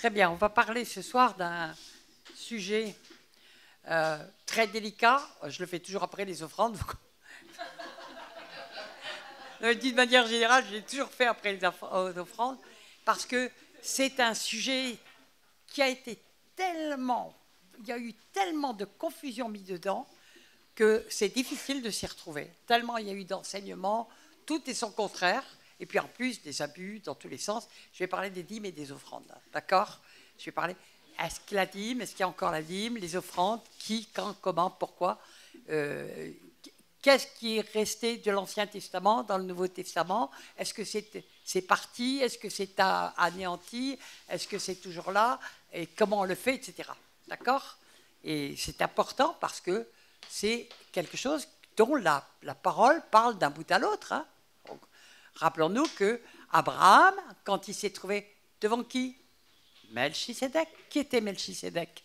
Très bien, on va parler ce soir d'un sujet très délicat. Je le fais toujours après les offrandes. D'une manière générale, je l'ai toujours fait après les offrandes, parce que c'est un sujet qui a été tellement... Il y a eu tellement de confusion mise dedans que c'est difficile de s'y retrouver. Tellement il y a eu d'enseignements, tout est son contraire. Et puis en plus, des abus dans tous les sens. Je vais parler des dîmes et des offrandes. D'accord? Je vais parler, est-ce que la dîme, est-ce qu'il y a encore la dîme, les offrandes, qui, quand, comment, pourquoi qu'est-ce qui est resté de l'Ancien Testament dans le Nouveau Testament? Est-ce que c'est parti? Est-ce que c'est anéanti? Est-ce que c'est toujours là? Et comment on le fait, etc. D'accord? Et c'est important parce que c'est quelque chose dont la parole parle d'un bout à l'autre. Hein. Rappelons-nous que Abraham, quand il s'est trouvé devant qui? Melchisédek. Qui était Melchisédek?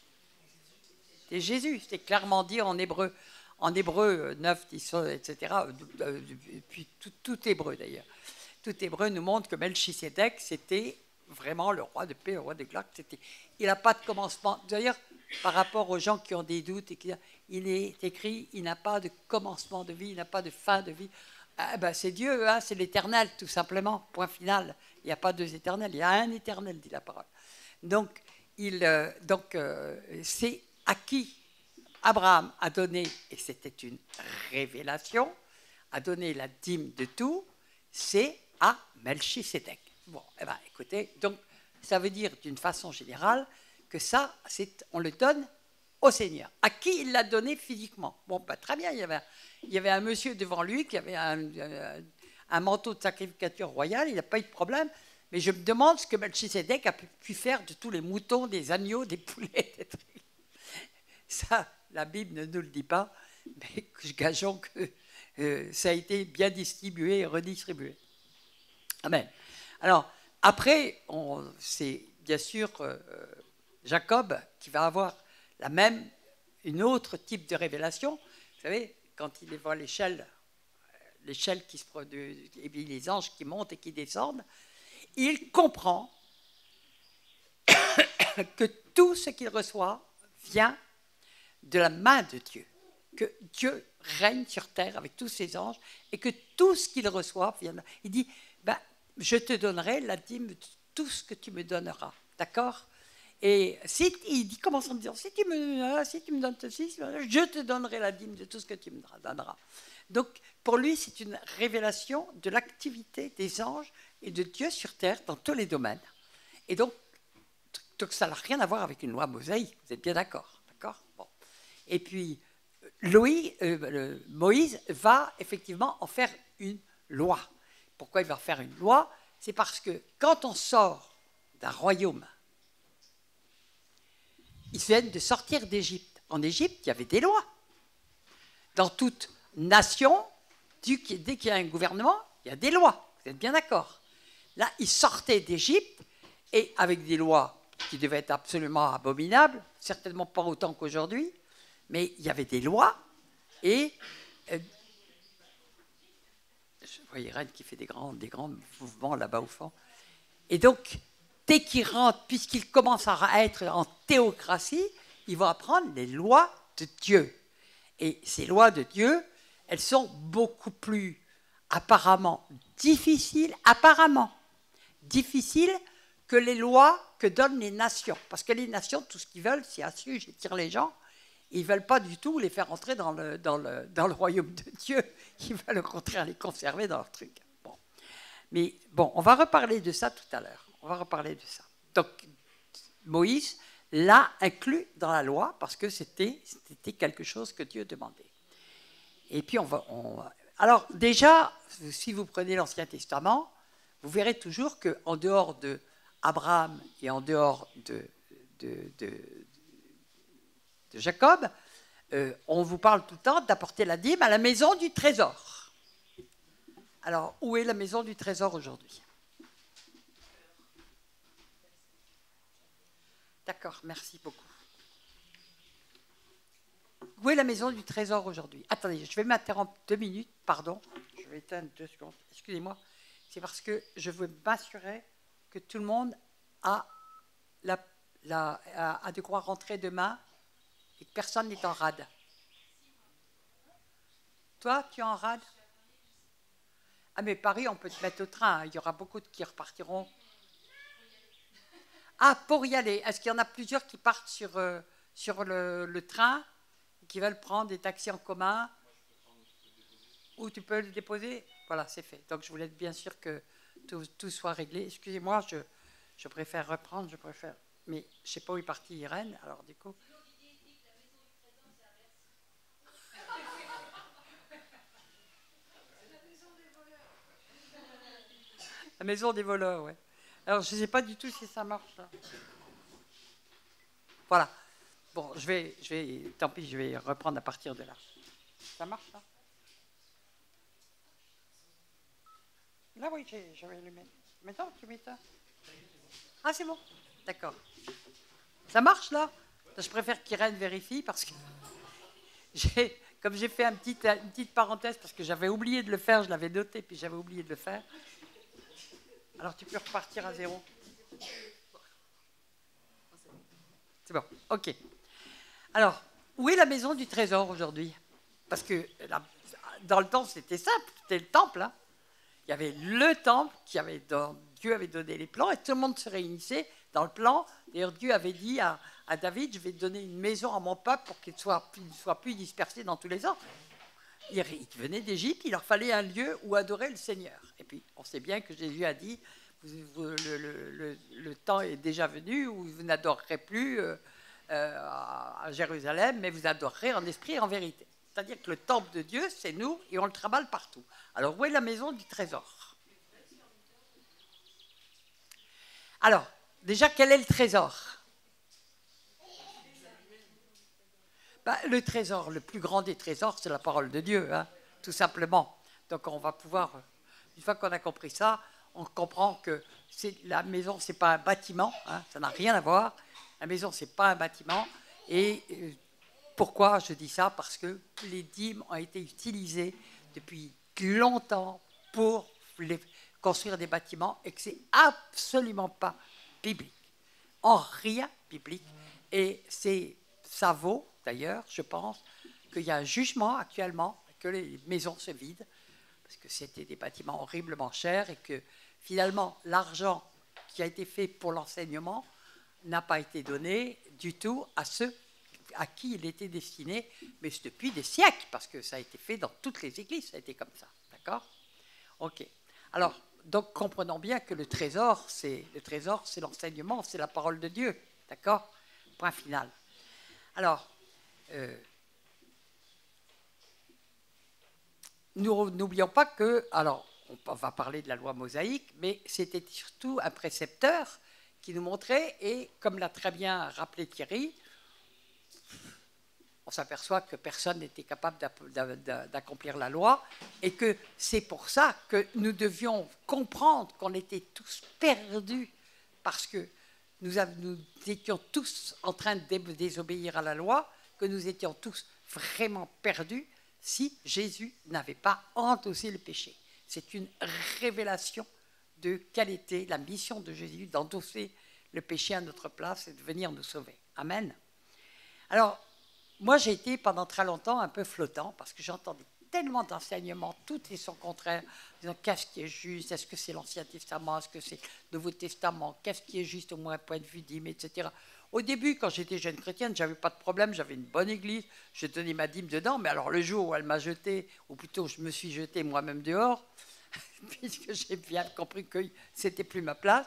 C'était Jésus. C'était clairement dit en hébreu. En hébreu 9, 10, etc. Puis tout hébreu d'ailleurs. Tout hébreu nous montre que Melchisédek, c'était vraiment le roi de paix, le roi de gloire. Il n'a pas de commencement. D'ailleurs, par rapport aux gens qui ont des doutes, il est écrit, il n'a pas de commencement de vie, il n'a pas de fin de vie. Ah ben c'est Dieu, hein, c'est l'éternel, tout simplement, point final. Il n'y a pas deux éternels, il y a un éternel, dit la parole. Donc, c'est à qui Abraham a donné, et c'était une révélation, a donné la dîme de tout, c'est à Melchisédek. Bon, eh ben, écoutez, donc, ça veut dire d'une façon générale que ça, on le donne au Seigneur. À qui il l'a donné physiquement? Bon, ben, très bien, il y avait un monsieur devant lui qui avait un manteau de sacrificature royale, il n'a pas eu de problème, mais je me demande ce que Melchisédek a pu faire de tous les moutons, des agneaux, des poulets, des trucs. Ça, la Bible ne nous le dit pas, mais gageons que ça a été bien distribué et redistribué. Amen. Alors, après, c'est bien sûr Jacob qui va avoir une autre type de révélation. Vous savez, quand il voit l'échelle qui se produit, et puis les anges qui montent et qui descendent, il comprend que tout ce qu'il reçoit vient de la main de Dieu, que Dieu règne sur terre avec tous ses anges et que tout ce qu'il reçoit vient. Il dit, ben, je te donnerai la dîme de tout ce que tu me donneras, d'accord? Et il dit, commence en disant, si tu me donnes ceci, je te donnerai la dîme de tout ce que tu me donneras. Donc, pour lui, c'est une révélation de l'activité des anges et de Dieu sur terre dans tous les domaines. Et donc ça n'a rien à voir avec une loi mosaïque, vous êtes bien d'accord, d'accord? Bon. Et puis, Moïse va effectivement en faire une loi. Pourquoi il va en faire une loi? C'est parce que quand on sort d'un royaume, ils viennent de sortir d'Égypte. En Égypte, il y avait des lois. Dans toute nation, dès qu'il y a un gouvernement, il y a des lois. Vous êtes bien d'accord? Là, ils sortaient d'Égypte et avec des lois qui devaient être absolument abominables, certainement pas autant qu'aujourd'hui, mais il y avait des lois et je vois Irène qui fait des grands mouvements là-bas au fond. Et donc, dès qu'il rentre, puisqu'il commence à être en théocratie, il va apprendre les lois de Dieu. Et ces lois de Dieu, elles sont beaucoup plus apparemment difficiles que les lois que donnent les nations. Parce que les nations, tout ce qu'ils veulent, c'est assujettir les gens. Ils ne veulent pas du tout les faire entrer dans le royaume de Dieu. Ils veulent au contraire les conserver dans leur truc. Bon. Mais bon, on va reparler de ça tout à l'heure. On va reparler de ça. Donc, Moïse l'a inclus dans la loi parce que c'était quelque chose que Dieu demandait. Et puis, alors, déjà, si vous prenez l'Ancien Testament, vous verrez toujours qu'en dehors de Abraham et en dehors de Jacob, on vous parle tout le temps d'apporter la dîme à la maison du trésor. Alors, où est la maison du trésor aujourd'hui? D'accord, merci beaucoup. Où est la maison du trésor aujourd'hui? Attendez, je vais m'interrompre 2 minutes, pardon. Je vais éteindre 2 secondes. Excusez-moi. C'est parce que je veux m'assurer que tout le monde a a de quoi rentrer demain et que personne n'est en rade. Toi, tu es en rade? Ah, mais Paris, on peut te mettre au train. Il y aura beaucoup qui repartiront. Ah, pour y aller, est-ce qu'il y en a plusieurs qui partent sur le train, qui veulent prendre des taxis en commun? Ou tu peux le déposer? Voilà, c'est fait. Donc, je voulais être bien sûr que tout soit réglé. Excusez-moi, je préfère reprendre, Mais je ne sais pas où est partie Irène, alors du coup... La maison des voleurs, oui. Alors, je ne sais pas du tout si ça marche, là. Voilà. Bon, tant pis, je vais reprendre à partir de là. Ça marche, là? Là, oui, j'avais allumé. Maintenant, tu mets ça. Ah, c'est bon. D'accord. Ça marche, là? Je préfère qu'Irène vérifie, parce que comme j'ai fait une petite parenthèse, parce que j'avais oublié de le faire, je l'avais noté, puis j'avais oublié de le faire. Alors, tu peux repartir à zéro. C'est bon, ok. Alors, où est la maison du trésor aujourd'hui? Parce que dans le temps, c'était simple, c'était le temple. Hein. Il y avait le temple dont Dieu avait donné les plans et tout le monde se réunissait dans le plan. D'ailleurs, Dieu avait dit à David, je vais donner une maison à mon peuple pour qu'il ne soit plus dispersé dans tous les ordres. Ils venaient d'Égypte, il leur fallait un lieu où adorer le Seigneur. Et puis, on sait bien que Jésus a dit, le temps est déjà venu où vous n'adorerez plus à Jérusalem, mais vous adorerez en esprit et en vérité. C'est-à-dire que le temple de Dieu, c'est nous, et on le travaille partout. Alors, où est la maison du trésor? Alors, déjà, quel est le trésor? Le trésor, le plus grand des trésors, c'est la parole de Dieu, hein, tout simplement. Donc, on va pouvoir, une fois qu'on a compris ça, on comprend que la maison, ce n'est pas un bâtiment, hein, ça n'a rien à voir. La maison, ce n'est pas un bâtiment. Et pourquoi je dis ça? Parce que les dîmes ont été utilisées depuis longtemps pour construire des bâtiments et que ce n'est absolument pas biblique. En rien biblique. Et ça vaut, d'ailleurs, je pense, qu'il y a un jugement actuellement, que les maisons se vident, parce que c'était des bâtiments horriblement chers et que finalement, l'argent qui a été fait pour l'enseignement n'a pas été donné du tout à ceux à qui il était destiné, mais c'est depuis des siècles, parce que ça a été fait dans toutes les églises, ça a été comme ça, d'accord? Ok. Alors, donc, comprenons bien que le trésor, c'est l'enseignement, c'est la parole de Dieu, d'accord? Point final. Alors, nous n'oublions pas que, alors, on va parler de la loi mosaïque, mais c'était surtout un précepteur qui nous montrait, et comme l'a très bien rappelé Thierry, on s'aperçoit que personne n'était capable d'accomplir la loi, et que c'est pour ça que nous devions comprendre qu'on était tous perdus, parce que nous étions tous en train de désobéir à la loi, que nous étions tous vraiment perdus si Jésus n'avait pas endossé le péché. C'est une révélation de quelle était la mission de Jésus, d'endosser le péché à notre place et de venir nous sauver. Amen. Alors, moi, j'ai été pendant très longtemps un peu flottant parce que j'entendais tellement d'enseignements, tout et son contraire, disant qu'est-ce qui est juste, est-ce que c'est l'Ancien Testament, est-ce que c'est le Nouveau Testament, qu'est-ce qui est juste au moins point de vue dîme, etc. Au début, quand j'étais jeune chrétienne, j'avais pas de problème, j'avais une bonne église, je donnais ma dîme dedans, mais alors le jour où elle m'a jeté, ou plutôt je me suis jeté moi-même dehors, puisque j'ai bien compris que c'était plus ma place,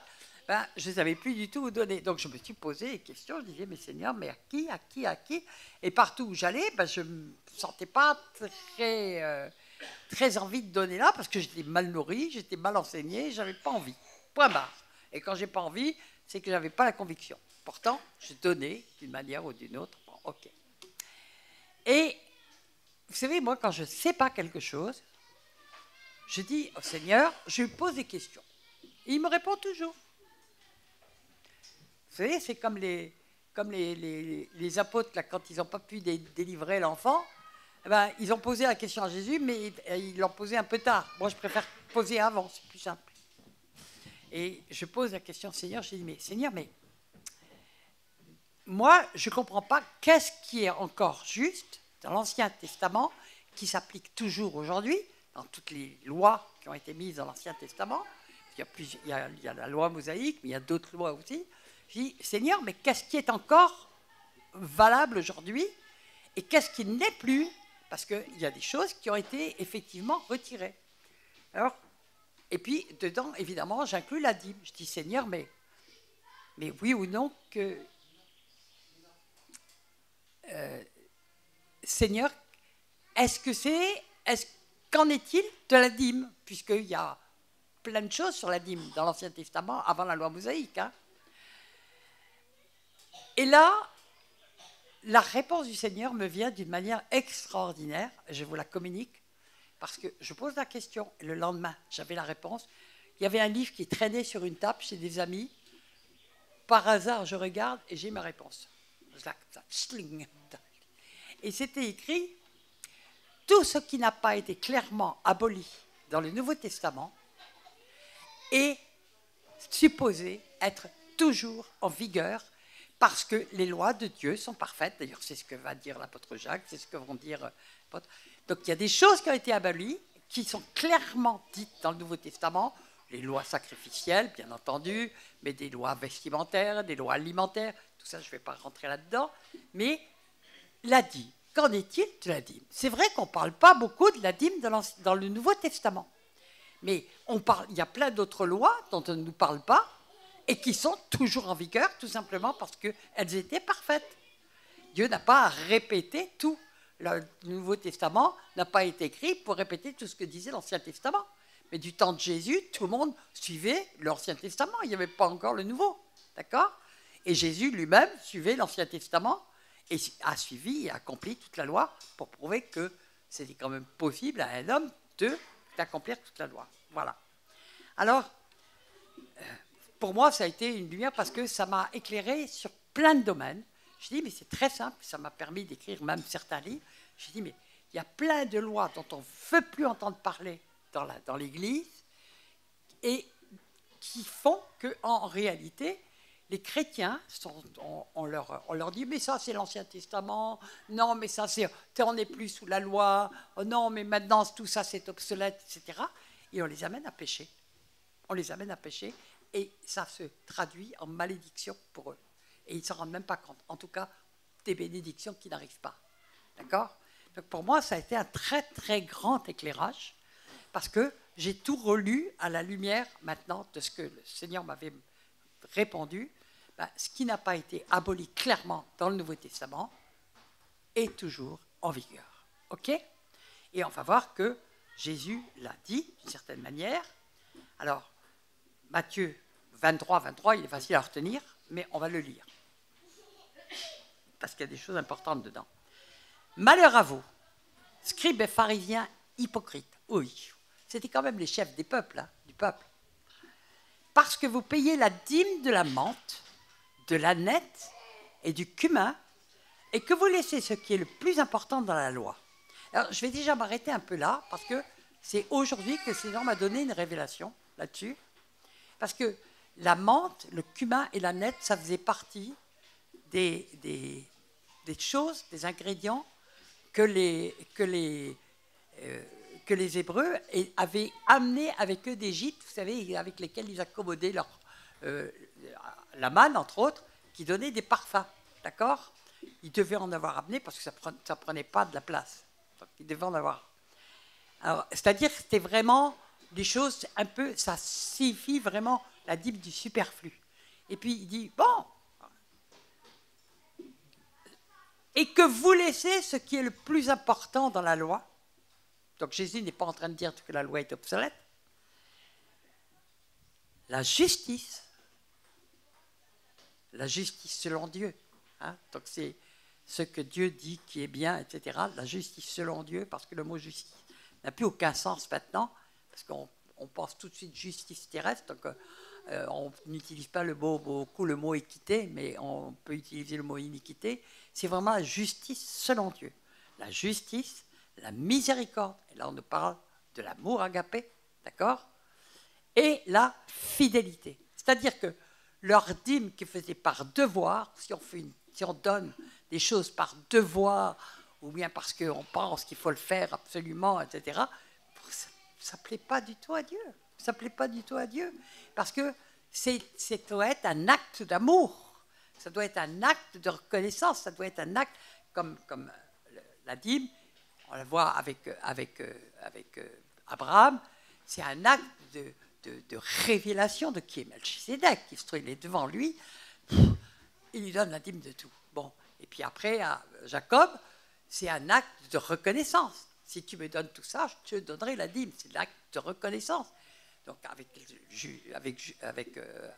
je ne savais plus du tout où donner. Donc je me suis posé des questions, je disais, mais Seigneur, mais à qui? Et partout où j'allais, je ne me sentais pas très envie de donner là, parce que j'étais mal nourri, j'étais mal enseigné, je n'avais pas envie. Point barre. Et quand je n'ai pas envie, c'est que je n'avais pas la conviction. Pourtant, je donnais d'une manière ou d'une autre. Bon, ok. Et vous savez, moi, quand je ne sais pas quelque chose, je dis au Seigneur, je lui pose des questions. Et il me répond toujours. Vous savez, c'est comme les apôtres, là, quand ils n'ont pas pu délivrer l'enfant, ils ont posé la question à Jésus, mais ils l'ont posée un peu tard. Moi, je préfère poser avant, c'est plus simple. Et je pose la question au Seigneur, je dis, mais Seigneur, mais moi, je ne comprends pas qu'est-ce qui est encore juste dans l'Ancien Testament, qui s'applique toujours aujourd'hui, dans toutes les lois qui ont été mises dans l'Ancien Testament. Il y a la loi mosaïque, mais il y a d'autres lois aussi. Je dis, Seigneur, mais qu'est-ce qui est encore valable aujourd'hui et qu'est-ce qui n'est plus? Parce qu'il y a des choses qui ont été effectivement retirées. Alors, et puis, dedans, évidemment, j'inclus la dîme. Je dis, Seigneur, mais oui ou non que... Seigneur, qu'en est-il de la dîme? Puisqu'il y a plein de choses sur la dîme dans l'Ancien Testament, avant la loi mosaïque. Hein. Et là, la réponse du Seigneur me vient d'une manière extraordinaire. Je vous la communique, parce que je pose la question, et le lendemain, j'avais la réponse. Il y avait un livre qui traînait sur une table chez des amis. Par hasard, je regarde et j'ai ma réponse. Et c'était écrit, tout ce qui n'a pas été clairement aboli dans le Nouveau Testament est supposé être toujours en vigueur parce que les lois de Dieu sont parfaites. D'ailleurs, c'est ce que va dire l'apôtre Jacques, c'est ce que vont dire... Donc, il y a des choses qui ont été abolies, qui sont clairement dites dans le Nouveau Testament, les lois sacrificielles, bien entendu, mais des lois vestimentaires, des lois alimentaires, tout ça, je ne vais pas rentrer là-dedans, mais la dîme, qu'en est-il de la dîme? C'est vrai qu'on ne parle pas beaucoup de la dîme dans le Nouveau Testament, mais il y a plein d'autres lois dont on ne nous parle pas et qui sont toujours en vigueur, tout simplement parce qu'elles étaient parfaites. Dieu n'a pas à répéter tout. Le Nouveau Testament n'a pas été écrit pour répéter tout ce que disait l'Ancien Testament. Mais du temps de Jésus, tout le monde suivait l'Ancien Testament. Il n'y avait pas encore le Nouveau. D'accord? Et Jésus lui-même suivait l'Ancien Testament et a suivi et accompli toute la loi pour prouver que c'était quand même possible à un homme d'accomplir toute la loi. Voilà. Alors, pour moi, ça a été une lumière parce que ça m'a éclairé sur plein de domaines. Je dis, mais c'est très simple, ça m'a permis d'écrire même certains livres. Je dis, mais il y a plein de lois dont on ne veut plus entendre parler dans l'Église et qui font qu'en réalité, les chrétiens, on leur dit, mais ça c'est l'Ancien Testament, non, mais ça on n'est plus sous la loi, oh, non, mais maintenant tout ça c'est obsolète, etc. Et on les amène à pécher. On les amène à pécher et ça se traduit en malédiction pour eux. Et ils ne s'en rendent même pas compte. En tout cas, des bénédictions qui n'arrivent pas. D'accord? Donc pour moi, ça a été un très, très grand éclairage parce que j'ai tout relu à la lumière maintenant de ce que le Seigneur m'avait répondu. Ce qui n'a pas été aboli clairement dans le Nouveau Testament est toujours en vigueur. OK? Et on va voir que Jésus l'a dit d'une certaine manière. Alors, Matthieu 23, il est facile à retenir, mais on va le lire. Parce qu'il y a des choses importantes dedans. Malheur à vous, scribes et pharisiens hypocrites. Oui, c'était quand même les chefs des peuples, du peuple. Parce que vous payez la dîme de la menthe, de l'âneth et du cumin, et que vous laissez ce qui est le plus important dans la loi. Alors, je vais déjà m'arrêter un peu là, parce que c'est aujourd'hui que le Seigneur m'a donné une révélation là-dessus. Parce que la menthe, le cumin et l'âneth, ça faisait partie des choses, des ingrédients que les Hébreux avaient amenés avec eux d'Égypte, vous savez, avec lesquels ils accommodaient la manne, entre autres, qui donnait des parfums, d'accord? Ils devaient en avoir amené parce que ça ne prenait pas de la place. Donc, ils devaient en avoir. Alors, c'est-à-dire que c'était vraiment des choses un peu, ça signifie vraiment la dîme du superflu. Et puis, il dit, bon, et que vous laissez ce qui est le plus important dans la loi. Donc Jésus n'est pas en train de dire que la loi est obsolète. La justice selon Dieu. Hein? Donc c'est ce que Dieu dit qui est bien, etc. La justice selon Dieu, parce que le mot justice n'a plus aucun sens maintenant, parce qu'on pense tout de suite justice terrestre, donc on n'utilise pas beaucoup le mot équité, mais on peut utiliser le mot iniquité. C'est vraiment la justice selon Dieu. La justice, la miséricorde, et là on nous parle de l'amour agapé, d'accord? Et la fidélité. C'est-à-dire que leur dîme qui faisait par devoir, si on fait une Si on donne des choses par devoir, ou bien parce qu'on pense qu'il faut le faire absolument, etc., ça ne plaît pas du tout à Dieu. Ça ne plaît pas du tout à Dieu. Parce que ça doit être un acte d'amour. Ça doit être un acte de reconnaissance. Ça doit être un acte comme la dîme. On la voit avec Abraham. C'est un acte de révélation de qui est Melchisédek. Il est devant lui. Il lui donne la dîme de tout. Bon. Et puis après, à Jacob, c'est un acte de reconnaissance. Si tu me donnes tout ça, je te donnerai la dîme. C'est l'acte de reconnaissance. Donc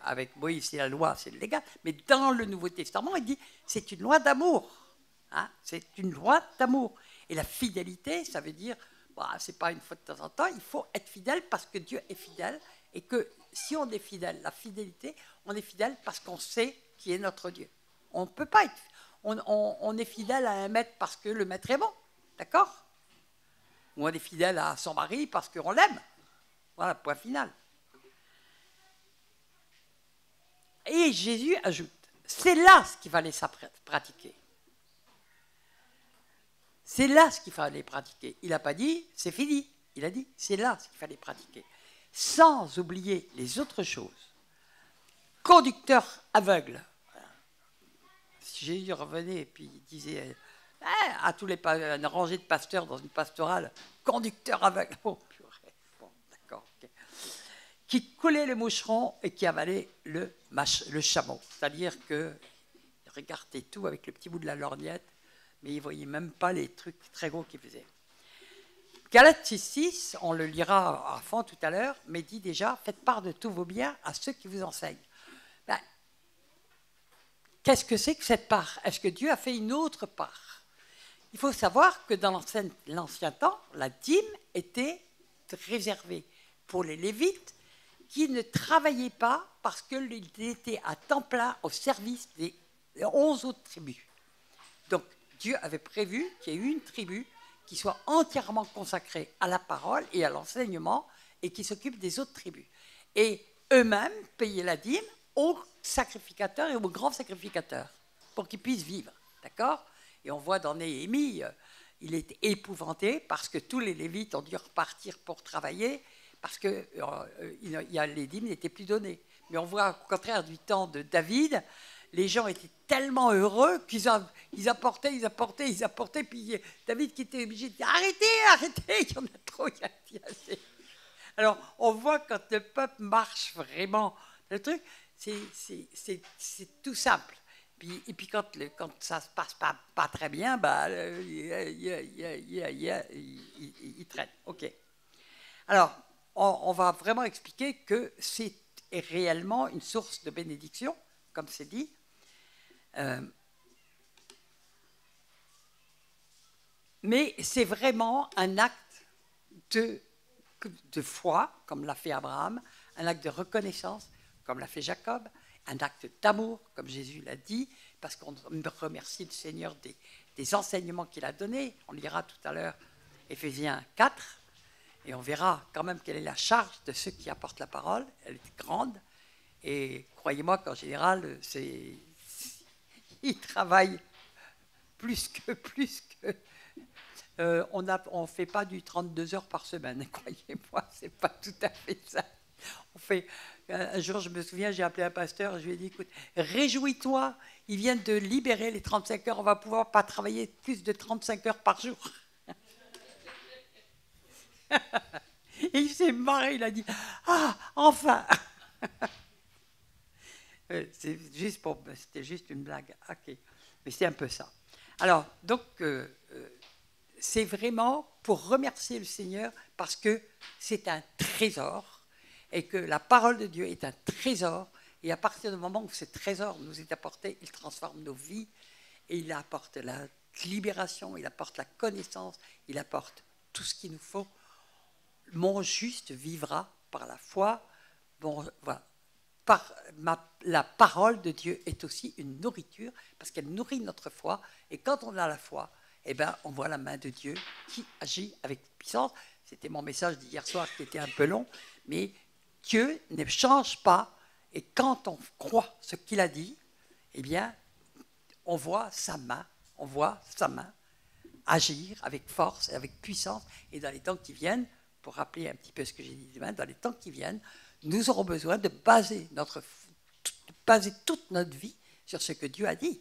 avec Moïse, c'est la loi, c'est le légal. Mais dans le Nouveau Testament, il dit c'est une loi d'amour. Hein, c'est une loi d'amour. Et la fidélité, ça veut dire, bah, c'est pas une fois de temps en temps, il faut être fidèle parce que Dieu est fidèle. Et que si on est fidèle, la fidélité, on est fidèle parce qu'on sait qui est notre Dieu. On ne peut pas être. On est fidèle à un maître parce que le maître est bon. D'accord ? Ou on est fidèle à son mari parce qu'on l'aime. Voilà, point final. Et Jésus ajoute, c'est là ce qu'il fallait pratiquer. C'est là ce qu'il fallait pratiquer. Il n'a pas dit, c'est fini. Il a dit, c'est là ce qu'il fallait pratiquer. Sans oublier les autres choses. Conducteur aveugle. Si Jésus revenait et puis il disait à tous une rangée de pasteurs dans une pastorale, conducteur aveugle. Oh, purée. Bon, d'accord. Okay. Qui coulait le moucheron et qui avalait le chameau. C'est-à-dire qu'il regardait tout avec le petit bout de la lorgnette, mais il ne voyait même pas les trucs très gros qu'il faisait. Galates 6, on le lira à fond tout à l'heure, mais dit déjà, faites part de tous vos biens à ceux qui vous enseignent. Ben, qu'est-ce que c'est que cette part? Est-ce que Dieu a fait une autre part? Il faut savoir que dans l'ancien temps, la dîme était réservée pour les Lévites qui ne travaillaient pas parce qu'ils étaient à temps plein au service des 11 autres tribus. Donc, Dieu avait prévu qu'il y ait une tribu qui soit entièrement consacrée à la parole et à l'enseignement et qui s'occupe des autres tribus. Et eux-mêmes payaient la dîme aux sacrificateurs et aux grands sacrificateurs pour qu'ils puissent vivre. D'accord ? Et on voit dans Néhémie, il est épouvanté parce que tous les Lévites ont dû repartir pour travailler parce que les dîmes n'étaient plus données. Mais on voit au contraire du temps de David, les gens étaient tellement heureux qu'ils apportaient, puis David qui était obligé de dire « Arrêtez, il y en a trop, il y a assez ». Alors, on voit quand le peuple marche vraiment, le truc, c'est tout simple. Et puis quand ça ne se passe pas très bien, il traîne. OK. Alors, on va vraiment expliquer que c'est réellement une source de bénédiction, comme c'est dit. Mais c'est vraiment un acte de foi, comme l'a fait Abraham, un acte de reconnaissance, comme l'a fait Jacob, un acte d'amour, comme Jésus l'a dit, parce qu'on remercie le Seigneur des enseignements qu'il a donnés. On lira tout à l'heure Éphésiens 4, et on verra quand même quelle est la charge de ceux qui apportent la parole. Elle est grande, et croyez-moi qu'en général, ils travaillent plus que on ne fait pas du 32 heures par semaine, croyez-moi, ce n'est pas tout à fait ça. On fait, un jour, je me souviens, j'ai appelé un pasteur, je lui ai dit, écoute, réjouis-toi, ils viennent de libérer les 35 heures, on va pouvoir pas travailler plus de 35 heures par jour. Et il s'est marré, il a dit, ah, enfin. C'était juste une blague, ok, mais c'est un peu ça. Alors, donc, c'est vraiment pour remercier le Seigneur parce que c'est un trésor et que la parole de Dieu est un trésor. Et à partir du moment où ce trésor nous est apporté, il transforme nos vies et il apporte la libération, il apporte la connaissance, il apporte tout ce qu'il nous faut. Mon juste vivra par la foi. Bon, voilà. La parole de Dieu est aussi une nourriture parce qu'elle nourrit notre foi. Et quand on a la foi, eh ben, on voit la main de Dieu qui agit avec puissance. C'était mon message d'hier soir qui était un peu long, mais Dieu ne change pas. Et quand on croit ce qu'il a dit, eh bien, on voit sa main agir avec force et avec puissance. Et dans les temps qui viennent, pour rappeler un petit peu ce que j'ai dit demain, dans les temps qui viennent, nous aurons besoin de baser toute notre vie sur ce que Dieu a dit.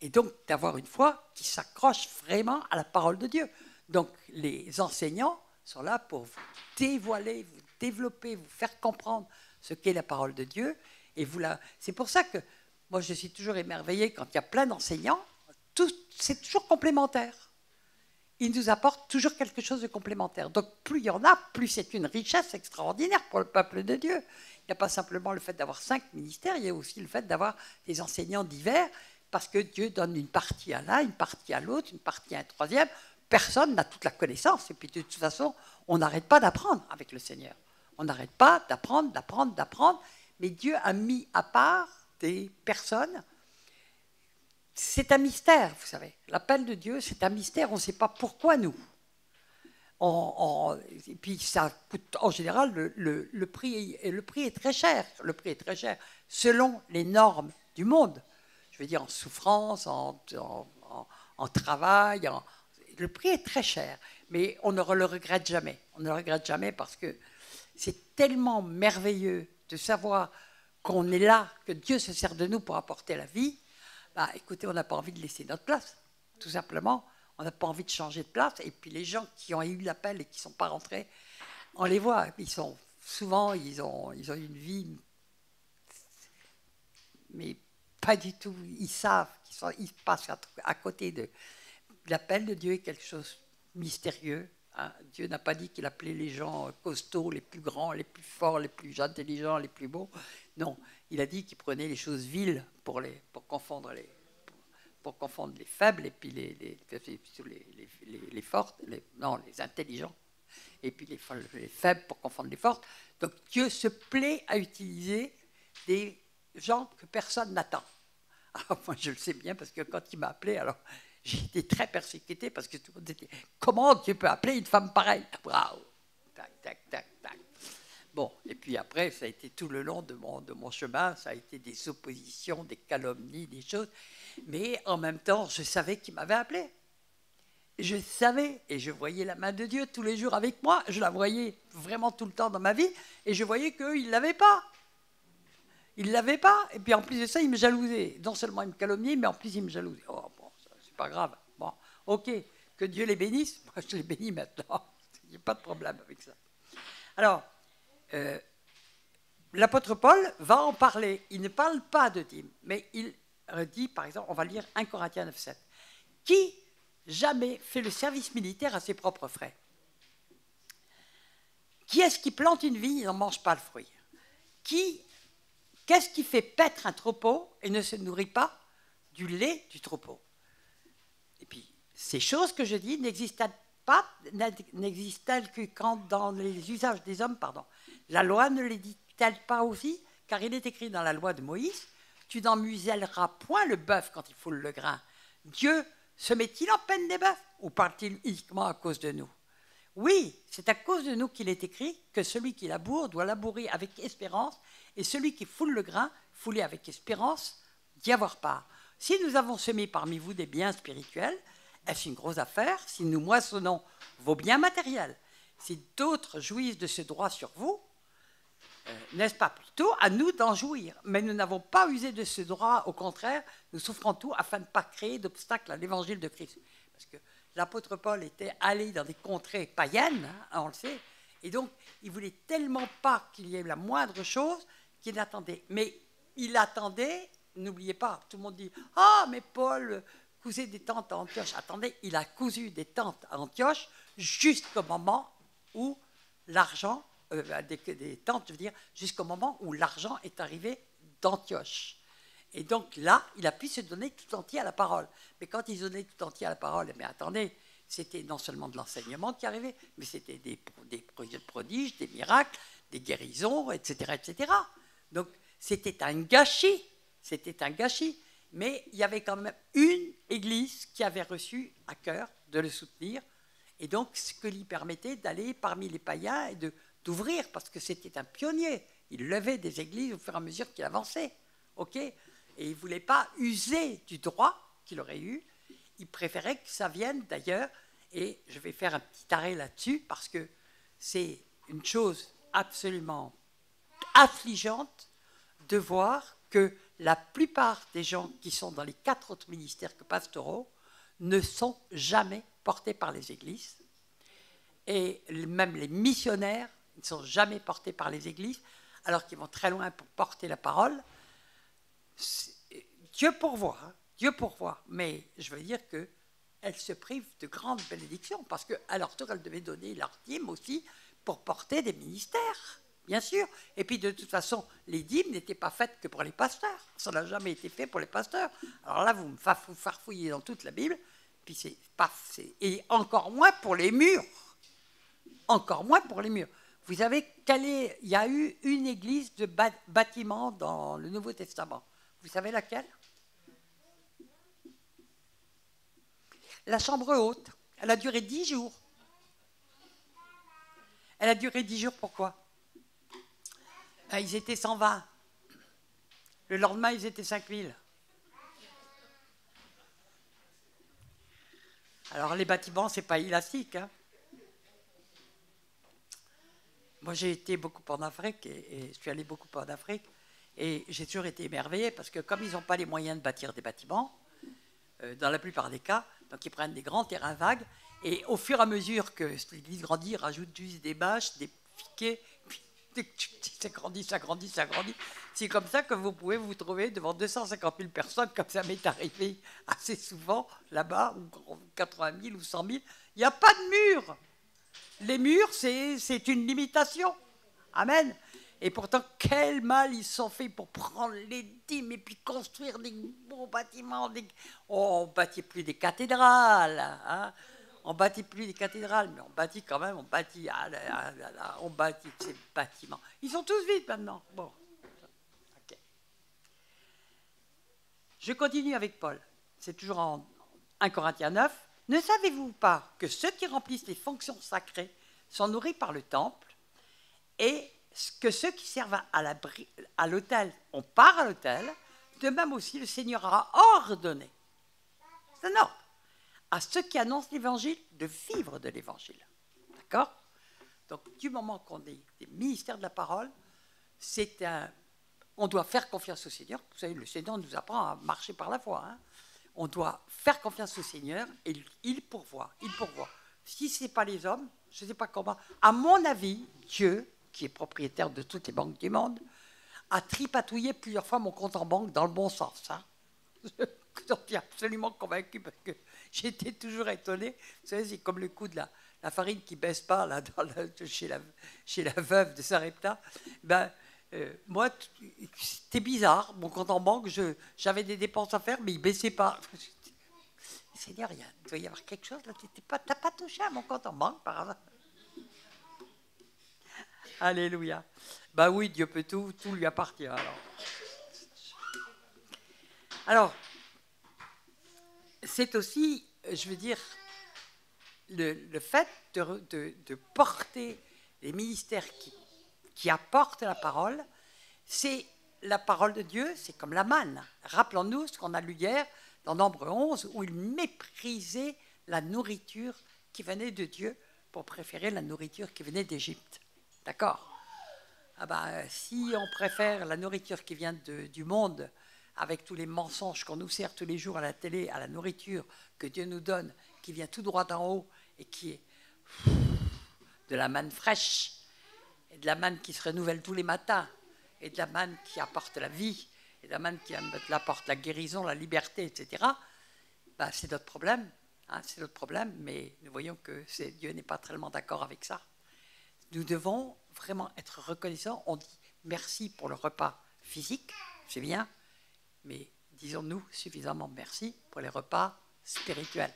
Et donc d'avoir une foi qui s'accroche vraiment à la parole de Dieu. Donc les enseignants sont là pour vous dévoiler, vous développer, vous faire comprendre ce qu'est la parole de Dieu. Et c'est pour ça que moi je suis toujours émerveillée quand il y a plein d'enseignants, c'est toujours complémentaire. Ils nous apportent toujours quelque chose de complémentaire. Donc plus il y en a, plus c'est une richesse extraordinaire pour le peuple de Dieu. Il n'y a pas simplement le fait d'avoir 5 ministères, il y a aussi le fait d'avoir des enseignants divers, parce que Dieu donne une partie à l'un, une partie à l'autre, une partie à un troisième. Personne n'a toute la connaissance. Et puis de toute façon, on n'arrête pas d'apprendre avec le Seigneur. On n'arrête pas d'apprendre. Mais Dieu a mis à part des personnes. C'est un mystère, vous savez. L'appel de Dieu, c'est un mystère. On ne sait pas pourquoi nous. Et puis ça coûte, en général, le prix est très cher. Le prix est très cher selon les normes du monde. Je veux dire en souffrance, en travail. Le prix est très cher, mais on ne le regrette jamais. On ne le regrette jamais parce que c'est tellement merveilleux de savoir qu'on est là, que Dieu se sert de nous pour apporter la vie. Bah, écoutez, on n'a pas envie de laisser notre place, tout simplement. On n'a pas envie de changer de place. Et puis les gens qui ont eu l'appel et qui ne sont pas rentrés, on les voit. Souvent, ils ont une vie, mais pas du tout. Ils savent ils passent à côté de l'appel de Dieu est quelque chose de mystérieux. Hein. Dieu n'a pas dit qu'il appelait les gens costauds, les plus grands, les plus forts, les plus intelligents, les plus beaux. Non, il a dit qu'il prenait les choses viles pour confondre les faibles et puis les forts, les intelligents, et puis les faibles pour confondre les forts. Donc Dieu se plaît à utiliser des gens que personne n'attend. Alors, moi, je le sais bien parce que quand il m'a appelé, alors j'ai été très persécuté parce que tout le monde était « Comment Dieu peut appeler une femme pareille ?» Bravo, tac, tac, tac, tac. Bon, et puis après, ça a été tout le long de mon chemin, ça a été des oppositions, des calomnies, des choses. Mais en même temps, je savais qu'il m'avait appelé. Je savais, et je voyais la main de Dieu tous les jours avec moi. Je la voyais vraiment tout le temps dans ma vie, et je voyais qu'il ne l'avait pas. Il ne l'avait pas, et puis en plus de ça, il me jalousait. Non seulement il me calomniait, mais en plus il me jalousait. Oh, bon, c'est pas grave. Bon, ok, que Dieu les bénisse. Moi, je les bénis maintenant. Il n'y a pas de problème avec ça. Alors, l'apôtre Paul va en parler. Il ne parle pas de dîme, mais il dit, par exemple, on va lire 1 Corinthiens 9,7. Qui jamais fait le service militaire à ses propres frais? Qui est-ce qui plante une vigne et n'en mange pas le fruit? Qu'est-ce qui fait paître un troupeau et ne se nourrit pas du lait du troupeau? Et puis, ces choses que je dis n'existent-elles que quand dans les usages des hommes, La loi ne les dit-elle pas aussi? Car il est écrit dans la loi de Moïse, tu n'en muselleras point le bœuf quand il foule le grain. Dieu se met-il en peine des bœufs ou parle-t-il uniquement à cause de nous? Oui, c'est à cause de nous qu'il est écrit que celui qui laboure doit labourer avec espérance et celui qui foule le grain, fouler avec espérance, d'y avoir part. Si nous avons semé parmi vous des biens spirituels, est-ce une grosse affaire si nous moissonnons vos biens matériels? Si d'autres jouissent de ce droit sur vous, n'est-ce pas plutôt à nous d'en jouir? Mais nous n'avons pas usé de ce droit, au contraire, nous souffrons tout afin de ne pas créer d'obstacles à l'évangile de Christ. Parce que l'apôtre Paul était allé dans des contrées païennes, hein, on le sait, et donc il ne voulait tellement pas qu'il y ait la moindre chose qu'il attendait. Mais il attendait, n'oubliez pas, tout le monde dit « Ah, mais Paul cousait des tentes à Antioche ». Attendez, il a cousu des tentes à Antioche jusqu'au moment où l'argent, des tentes, je veux dire, jusqu'au moment où l'argent est arrivé d'Antioche. Et donc là, il a pu se donner tout entier à la parole. Mais quand il se donnait tout entier à la parole, mais attendez, c'était non seulement de l'enseignement qui arrivait, mais c'était des prodiges, des miracles, des guérisons, etc., etc. Donc c'était un gâchis, mais il y avait quand même une église qui avait reçu à cœur de le soutenir, et donc ce que lui permettait d'aller parmi les païens et d'ouvrir, parce que c'était un pionnier. Il levait des églises au fur et à mesure qu'il avançait. Ok ? Et il ne voulait pas user du droit qu'il aurait eu. Il préférait que ça vienne d'ailleurs. Et je vais faire un petit arrêt là-dessus parce que c'est une chose absolument affligeante de voir que la plupart des gens qui sont dans les 4 autres ministères que pastoraux ne sont jamais portés par les églises. Et même les missionnaires ne sont jamais portés par les églises, alors qu'ils vont très loin pour porter la parole. Dieu pourvoit, hein, Dieu pourvoit. Mais je veux dire qu'elles se privent de grandes bénédictions, parce qu'à leur tour, elles devaient donner leur dîme aussi pour porter des ministères, bien sûr. Et puis de toute façon, les dîmes n'étaient pas faites que pour les pasteurs. Ça n'a jamais été fait pour les pasteurs. Alors là, vous me farfouillez dans toute la Bible, puis et encore moins pour les murs. Encore moins pour les murs. Vous savez, il y a eu une église de bâtiment dans le Nouveau Testament. Vous savez laquelle? La chambre haute. Elle a duré 10 jours. Elle a duré 10 jours, pourquoi? Ils étaient 120. Le lendemain, ils étaient 5000. Alors, les bâtiments, ce n'est pas élastique, hein. Moi, j'ai été beaucoup en Afrique et je suis allé beaucoup en Afrique et j'ai toujours été émerveillé parce que comme ils n'ont pas les moyens de bâtir des bâtiments, dans la plupart des cas, donc ils prennent des grands terrains vagues et au fur et à mesure que l'église grandit, ils rajoutent juste des bâches, des piquets, puis ça grandit, ça grandit, ça grandit. C'est comme ça que vous pouvez vous trouver devant 250 000 personnes, comme ça m'est arrivé assez souvent là-bas, ou 80 000 ou 100 000. Il n'y a pas de mur. Les murs, c'est une limitation. Amen. Et pourtant, quel mal ils sont faits pour prendre les dîmes et puis construire des beaux bâtiments. Oh, on ne bâtit plus des cathédrales. Hein. On ne bâtit plus des cathédrales, mais on bâtit quand même, on bâtit ces bâtiments. Ils sont tous vides maintenant. Bon. Okay. Je continue avec Paul. C'est toujours en 1 Corinthiens 9. Ne savez-vous pas que ceux qui remplissent les fonctions sacrées sont nourris par le temple et que ceux qui servent à l'autel, on part à l'autel, de même aussi le Seigneur a ordonné, c'est un ordre, à ceux qui annoncent l'évangile de vivre de l'évangile. D'accord? Donc, du moment qu'on est des ministères de la parole, on doit faire confiance au Seigneur. Vous savez, le Seigneur nous apprend à marcher par la foi, hein. On doit faire confiance au Seigneur et il pourvoit, il pourvoit. Si ce n'est pas les hommes, je ne sais pas comment. À mon avis, Dieu, qui est propriétaire de toutes les banques du monde, a tripatouillé plusieurs fois mon compte en banque dans le bon sens. Hein. J'en suis absolument convaincu parce que j'étais toujours étonné. Vous savez, c'est comme le coup de la farine qui ne baisse pas là, chez la veuve de Sarepta. Ben, moi, c'était bizarre. Mon compte en banque, j'avais des dépenses à faire, mais il ne baissait pas. Seigneur, il doit y avoir quelque chose là. Tu n'as pas touché à mon compte en banque par hasard? Alléluia. Ben oui, Dieu peut tout lui appartient. Alors, c'est aussi, je veux dire, le fait de porter les ministères qui apportent la parole, c'est la parole de Dieu, c'est comme la manne. Rappelons-nous ce qu'on a lu hier dans Nombre 11, où il méprisait la nourriture qui venait de Dieu pour préférer la nourriture qui venait d'Égypte. D'accord? Ah ben, si on préfère la nourriture qui vient du monde, avec tous les mensonges qu'on nous sert tous les jours à la télé, à la nourriture que Dieu nous donne, qui vient tout droit d'en haut et qui est de la manne fraîche, et de la manne qui se renouvelle tous les matins, et de la manne qui apporte la vie, et de la manne qui apporte la guérison, la liberté, etc., ben, c'est notre problème. Hein, c'est notre problème, mais nous voyons que Dieu n'est pas tellement d'accord avec ça. Nous devons vraiment être reconnaissants. On dit merci pour le repas physique, c'est bien, mais disons-nous suffisamment merci pour les repas spirituels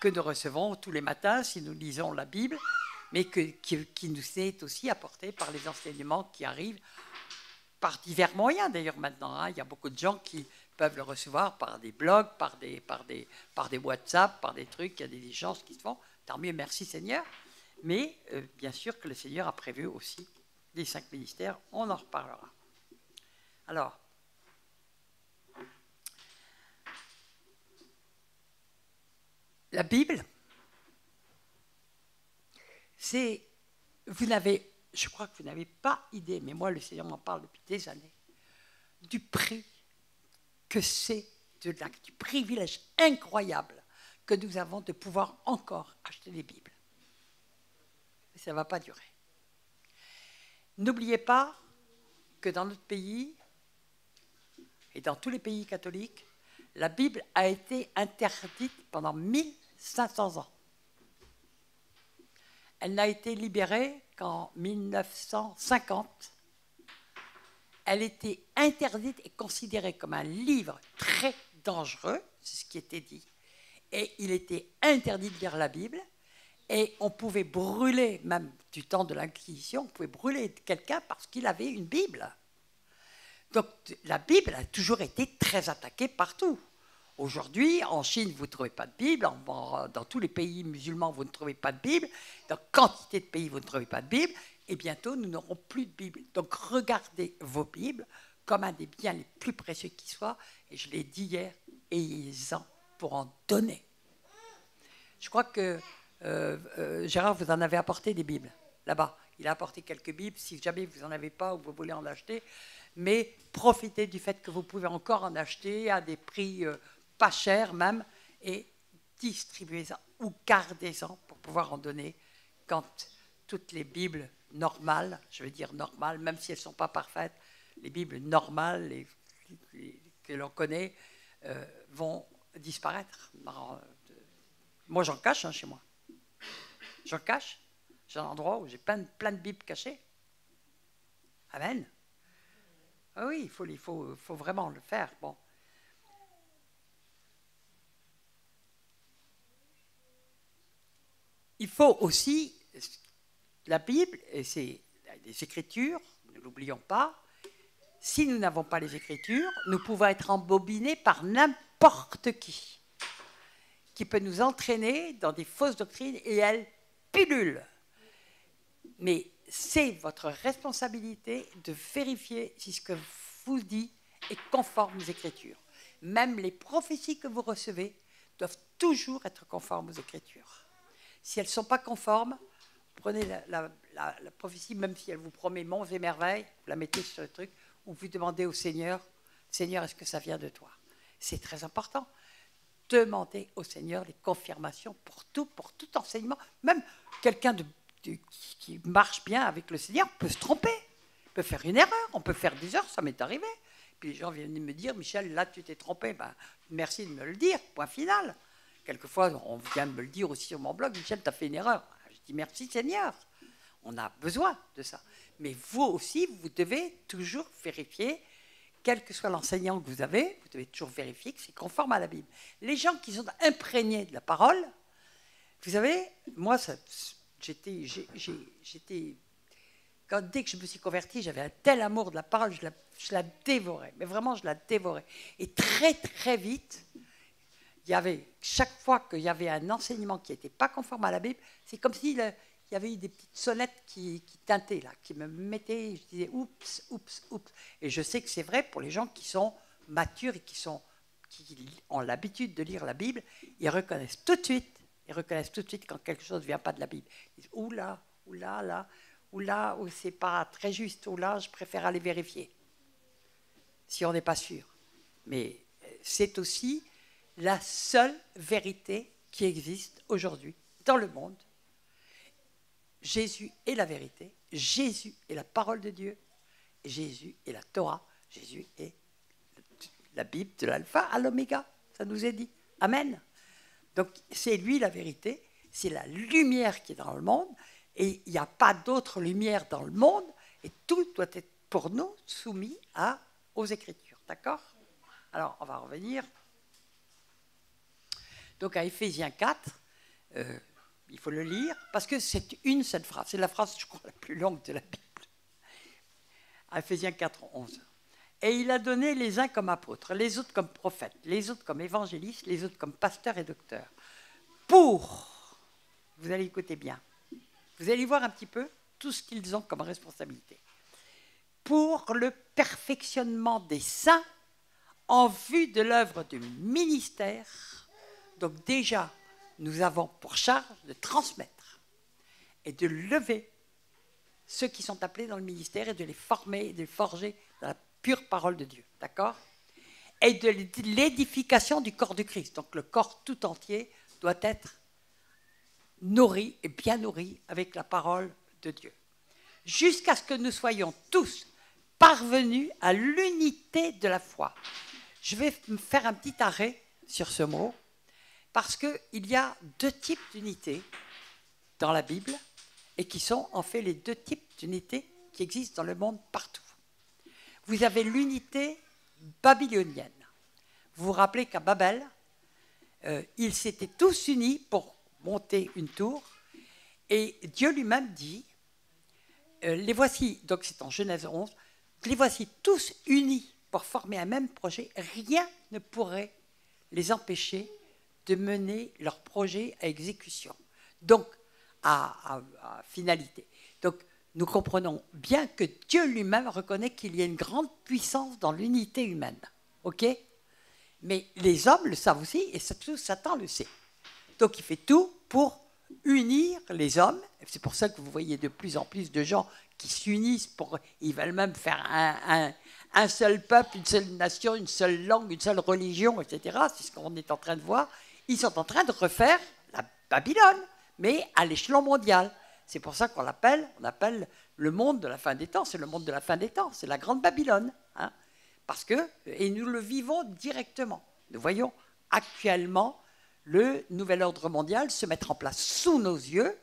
que nous recevons tous les matins si nous lisons la Bible, mais qui nous est aussi apporté par les enseignements qui arrivent par divers moyens d'ailleurs maintenant. Hein. Il y a beaucoup de gens qui peuvent le recevoir par des blogs, par des WhatsApp, par des trucs, il y a des échanges qui se font. Tant mieux, merci Seigneur. Mais bien sûr que le Seigneur a prévu aussi les 5 ministères, on en reparlera. Alors, La Bible, c'est, je crois que vous n'avez pas idée, mais moi le Seigneur m'en parle depuis des années, du prix que c'est, du privilège incroyable que nous avons de pouvoir encore acheter des Bibles. Et ça ne va pas durer. N'oubliez pas que dans notre pays, et dans tous les pays catholiques, la Bible a été interdite pendant 1500 ans. Elle n'a été libérée qu'en 1950. Elle était interdite et considérée comme un livre très dangereux, c'est ce qui était dit. Et il était interdit de lire la Bible. Et on pouvait brûler, même du temps de l'Inquisition, on pouvait brûler quelqu'un parce qu'il avait une Bible. Donc la Bible a toujours été très attaquée partout. Aujourd'hui, en Chine, vous ne trouvez pas de Bible, dans tous les pays musulmans, vous ne trouvez pas de Bible, dans quantité de pays, vous ne trouvez pas de Bible, et bientôt, nous n'aurons plus de Bible. Donc regardez vos Bibles comme un des biens les plus précieux qui soient, et je l'ai dit hier, ayez-en pour en donner. Je crois que Gérard, vous en avez apporté des Bibles, là-bas. Il a apporté quelques Bibles, si jamais vous n'en avez pas ou vous voulez en acheter, mais profitez du fait que vous pouvez encore en acheter à des prix pas chers même, et distribuez-en ou gardez-en pour pouvoir en donner quand toutes les Bibles normales, je veux dire normales, même si elles ne sont pas parfaites, les Bibles normales que l'on connaît vont disparaître. Moi, j'en cache chez moi. J'en cache. J'ai un endroit où j'ai plein de Bibles cachées. Amen. Ah oui, il faut vraiment le faire. Bon. Il faut aussi, la Bible, et c'est les Écritures, ne l'oublions pas, si nous n'avons pas les Écritures, nous pouvons être embobinés par n'importe qui peut nous entraîner dans des fausses doctrines, et elles pullulent. Mais c'est votre responsabilité de vérifier si ce que vous dit est conforme aux Écritures. Même les prophéties que vous recevez doivent toujours être conformes aux Écritures. Si elles ne sont pas conformes, prenez la prophétie, même si elle vous promet monts et merveilles, vous la mettez sur le truc, ou vous demandez au Seigneur, Seigneur, est-ce que ça vient de toi? C'est très important. Demandez au Seigneur les confirmations pour tout enseignement. Même quelqu'un qui marche bien avec le Seigneur peut se tromper, peut faire une erreur, on peut faire des heures, ça m'est arrivé. Puis les gens viennent me dire, Michel, là tu t'es trompé, ben, merci de me le dire, point final. Quelquefois, on vient de me le dire aussi sur mon blog, Michel, tu as fait une erreur. Je dis merci Seigneur, on a besoin de ça. Mais vous aussi, vous devez toujours vérifier, quel que soit l'enseignant que vous avez, vous devez toujours vérifier que c'est conforme à la Bible. Les gens qui sont imprégnés de la parole, vous savez, moi, dès que je me suis converti, j'avais un tel amour de la parole, je la dévorais. Mais vraiment, je la dévorais. Et très, très vite, chaque fois qu'il y avait un enseignement qui n'était pas conforme à la Bible, c'est comme s'il y avait eu des petites sonnettes qui tintaient, là, qui me mettaient, je disais oups, oups, oups. Et je sais que c'est vrai pour les gens qui sont matures et qui ont l'habitude de lire la Bible, ils reconnaissent tout de suite quand quelque chose ne vient pas de la Bible. Ils disent oula, ou c'est pas très juste, oula, je préfère aller vérifier, si on n'est pas sûr. Mais c'est aussi la seule vérité qui existe aujourd'hui dans le monde. Jésus est la vérité, Jésus est la parole de Dieu, Jésus est la Torah, Jésus est la Bible de l'alpha à l'oméga, ça nous est dit. Amen. Donc c'est lui la vérité, c'est la lumière qui est dans le monde, et il n'y a pas d'autre lumière dans le monde, et tout doit être pour nous soumis aux Écritures. D'accord? Alors on va revenir donc à Éphésiens 4, il faut le lire, parce que c'est une seule phrase, c'est la phrase, je crois, la plus longue de la Bible. À Éphésiens 4, 11. Et il a donné les uns comme apôtres, les autres comme prophètes, les autres comme évangélistes, les autres comme pasteurs et docteurs. Pour, vous allez écouter bien, vous allez voir un petit peu tout ce qu'ils ont comme responsabilité. Pour le perfectionnement des saints en vue de l'œuvre du ministère. Donc déjà, nous avons pour charge de transmettre et de lever ceux qui sont appelés dans le ministère et de les former et de les forger dans la pure parole de Dieu. D'accord? Et de l'édification du corps du Christ. Donc le corps tout entier doit être nourri et bien nourri avec la parole de Dieu. Jusqu'à ce que nous soyons tous parvenus à l'unité de la foi. Je vais me faire un petit arrêt sur ce mot, parce qu'il y a deux types d'unités dans la Bible, et qui sont en fait les deux types d'unités qui existent dans le monde partout. Vous avez l'unité babylonienne. Vous vous rappelez qu'à Babel, ils s'étaient tous unis pour monter une tour, et Dieu lui-même dit, les voici, donc c'est en Genèse 11, les voici tous unis pour former un même projet, rien ne pourrait les empêcher de mener leur projet à exécution, donc à finalité. Donc nous comprenons bien que Dieu lui-même reconnaît qu'il y a une grande puissance dans l'unité humaine, ok? Mais les hommes le savent aussi, et Satan le sait. Donc il fait tout pour unir les hommes. C'est pour ça que vous voyez de plus en plus de gens qui s'unissent pour, ils veulent même faire un seul peuple, une seule nation, une seule langue, une seule religion, etc. C'est ce qu'on est en train de voir. Ils sont en train de refaire la Babylone, mais à l'échelon mondial. C'est pour ça qu'on l'appelle, le monde de la fin des temps. C'est le monde de la fin des temps, c'est la grande Babylone. Hein, parce que, et nous le vivons directement. Nous voyons actuellement le nouvel ordre mondial se mettre en place sous nos yeux,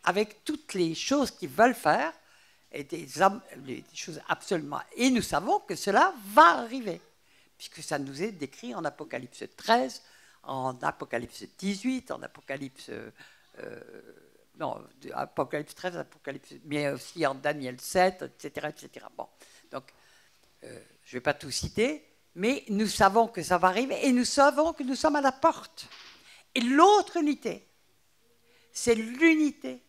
avec toutes les choses qu'ils veulent faire, et des choses absolument... Et nous savons que cela va arriver, puisque ça nous est décrit en Apocalypse 13, en Apocalypse 18, en Apocalypse... Apocalypse 13, mais aussi en Daniel 7, etc. etc. Bon, donc, je ne vais pas tout citer, mais nous savons que ça va arriver, et nous savons que nous sommes à la porte. Et l'autre unité, c'est l'unité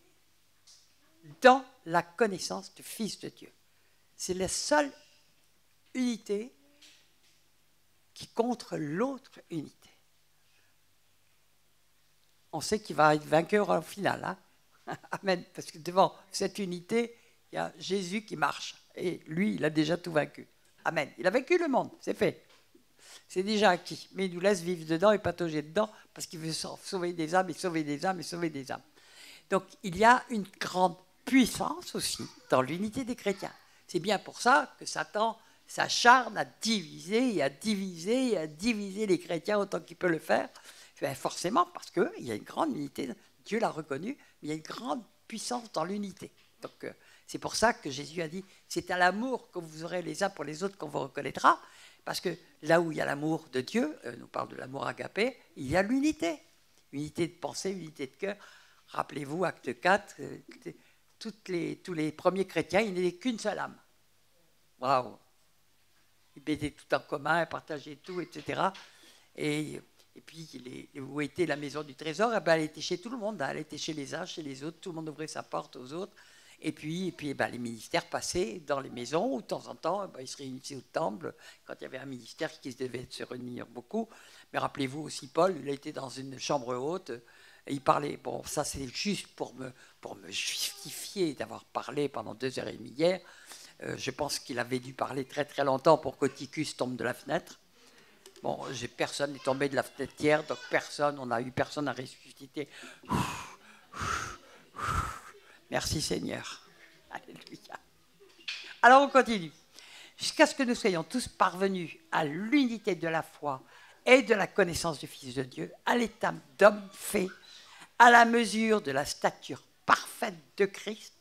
dans la connaissance du Fils de Dieu. C'est la seule unité qui contre l'autre unité. On sait qu'il va être vainqueur au final. Hein. Amen. Parce que devant cette unité, il y a Jésus qui marche. Et lui, il a déjà tout vaincu. Amen. Il a vaincu le monde, c'est fait. C'est déjà acquis. Mais il nous laisse vivre dedans et patauger dedans parce qu'il veut sauver des âmes et sauver des âmes et sauver des âmes. Donc, il y a une grande puissance aussi dans l'unité des chrétiens. C'est bien pour ça que Satan s'acharne à diviser et à diviser et à diviser les chrétiens autant qu'il peut le faire. Ben forcément, parce qu'il y a une grande unité. Dieu l'a reconnu, mais il y a une grande puissance dans l'unité. Donc, c'est pour ça que Jésus a dit, c'est à l'amour que vous aurez les uns pour les autres qu'on vous reconnaîtra. Parce que là où il y a l'amour de Dieu, on parle de l'amour agapé, il y a l'unité. Unité de pensée, unité de cœur. Rappelez-vous, acte 4, tous les premiers chrétiens, ils n'étaient qu'une seule âme. Waouh! Ils mettaient tout en commun, partageaient tout, etc. Et puis, où était la maison du trésor? Eh ben, elle était chez tout le monde. Hein. Elle était chez les uns, chez les autres. Tout le monde ouvrait sa porte aux autres. Et puis ben, les ministères passaient dans les maisons, où de temps en temps, ben, ils se réunissaient au temple, quand il y avait un ministère qui devait se réunir beaucoup. Mais rappelez-vous aussi, Paul, il était dans une chambre haute, et il parlait. Bon, ça c'est juste pour me justifier d'avoir parlé pendant 2h30 hier. Je pense qu'il avait dû parler très très longtemps pour qu'Oticus tombe de la fenêtre. Bon, personne n'est tombé de la fenêtre hier, donc on n'a eu personne à ressusciter. Merci Seigneur. Alléluia. Alors on continue. Jusqu'à ce que nous soyons tous parvenus à l'unité de la foi et de la connaissance du Fils de Dieu, à l'état d'homme fait, à la mesure de la stature parfaite de Christ,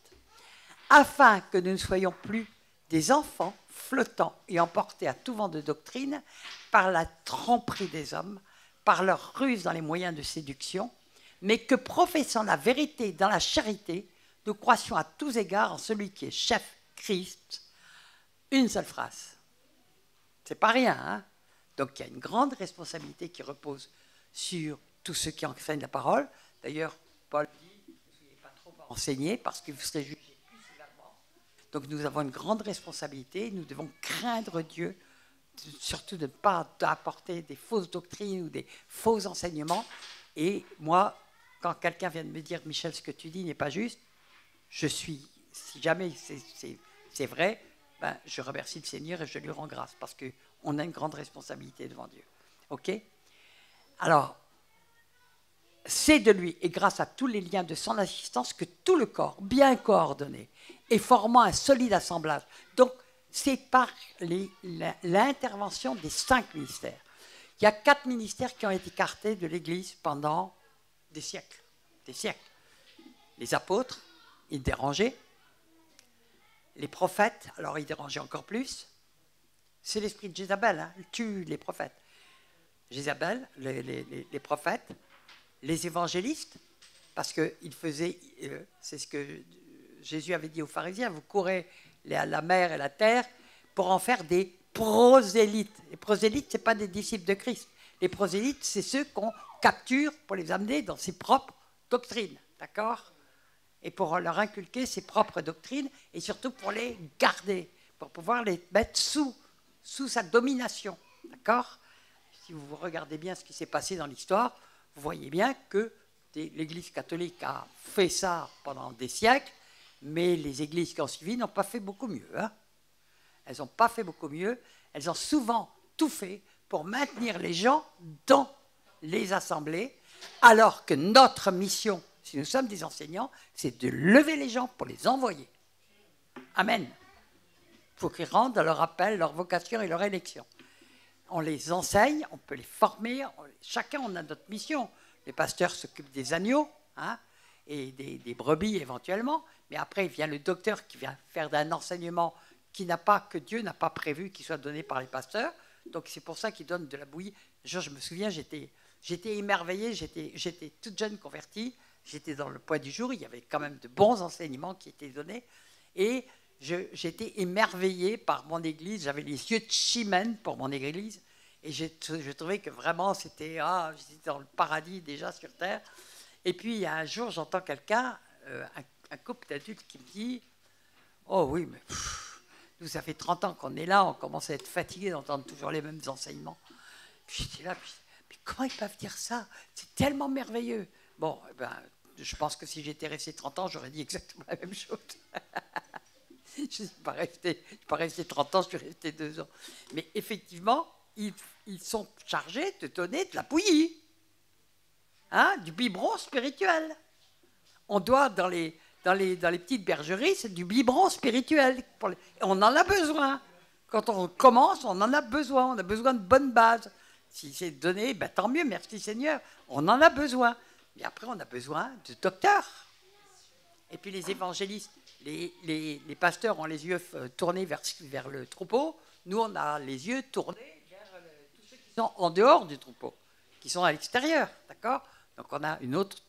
afin que nous ne soyons plus des enfants flottants et emportés à tout vent de doctrine par la tromperie des hommes, par leur ruse dans les moyens de séduction, mais que professant la vérité dans la charité, nous croissions à tous égards en celui qui est chef, Christ. Une seule phrase. C'est pas rien, hein? Donc il y a une grande responsabilité qui repose sur tous ceux qui enseignent la parole. D'ailleurs, Paul dit, ne soyez pas trop enseignés parce que vous serez jugés plus sévèrement. Donc nous avons une grande responsabilité, nous devons craindre Dieu, surtout de ne pas apporter des fausses doctrines ou des faux enseignements. Et moi, quand quelqu'un vient de me dire, Michel, ce que tu dis n'est pas juste, si jamais c'est vrai, ben, je remercie le Seigneur et je lui rends grâce parce qu'on a une grande responsabilité devant Dieu. OK? Alors, c'est de lui et grâce à tous les liens de son assistance que tout le corps, bien coordonné et formant un solide assemblage. Donc, c'est par l'intervention des 5 ministères. Il y a 4 ministères qui ont été écartés de l'Église pendant des siècles. Des siècles. Les apôtres, ils dérangeaient. Les prophètes, alors ils dérangeaient encore plus. C'est l'esprit de Jézabel, hein, il tue les prophètes. Jézabel, les prophètes, les évangélistes, parce qu'ils faisaient, c'est ce que Jésus avait dit aux pharisiens, vous courez la mer et la terre pour en faire des prosélytes. Les prosélytes, ce n'est pas des disciples de Christ. Les prosélytes, c'est ceux qu'on capture pour les amener dans ses propres doctrines, d'accord? Et pour leur inculquer ses propres doctrines, et surtout pour les garder, pour pouvoir les mettre sous sa domination, d'accord? Si vous regardez bien ce qui s'est passé dans l'histoire, vous voyez bien que l'Église catholique a fait ça pendant des siècles, mais les églises qui ont suivi n'ont pas fait beaucoup mieux. Hein. Elles n'ont pas fait beaucoup mieux. Elles ont souvent tout fait pour maintenir les gens dans les assemblées, alors que notre mission, si nous sommes des enseignants, c'est de lever les gens pour les envoyer. Amen. Il faut qu'ils rendent leur appel, leur vocation et leur élection. On les enseigne, on peut les former, chacun on a notre mission. Les pasteurs s'occupent des agneaux hein, et des brebis éventuellement, mais après il vient le docteur qui vient faire un enseignement que Dieu n'a pas prévu qu'il soit donné par les pasteurs. Donc c'est pour ça qu'il donne de la bouillie. Je me souviens, j'étais émerveillé, j'étais toute jeune convertie, j'étais dans le Point du Jour, il y avait quand même de bons enseignements qui étaient donnés, et j'étais émerveillé par mon église, j'avais les yeux de chimène pour mon église, et je trouvais que vraiment j'étais dans le paradis déjà sur terre. Et puis un jour j'entends quelqu'un, un couple d'adultes qui me dit « Oh oui, mais nous ça fait 30 ans qu'on est là, on commence à être fatigué d'entendre toujours les mêmes enseignements. » Puis j'étais là, mais comment ils peuvent dire ça? C'est tellement merveilleux. Bon, je pense que si j'étais resté 30 ans, j'aurais dit exactement la même chose. Je ne suis pas resté 30 ans, je suis resté 2 ans. Mais effectivement, ils sont chargés de donner de la bouillie, hein, du biberon spirituel. On doit, dans les petites bergeries, c'est du biberon spirituel. On en a besoin. Quand on commence, on en a besoin. On a besoin de bonnes bases. Si c'est donné, ben, tant mieux, merci Seigneur. On en a besoin. Mais après, on a besoin de docteurs. Et puis les évangélistes, les pasteurs ont les yeux tournés vers le troupeau. Nous, on a les yeux tournés vers tous ceux qui sont en dehors du troupeau, qui sont à l'extérieur. D'accord? Donc on a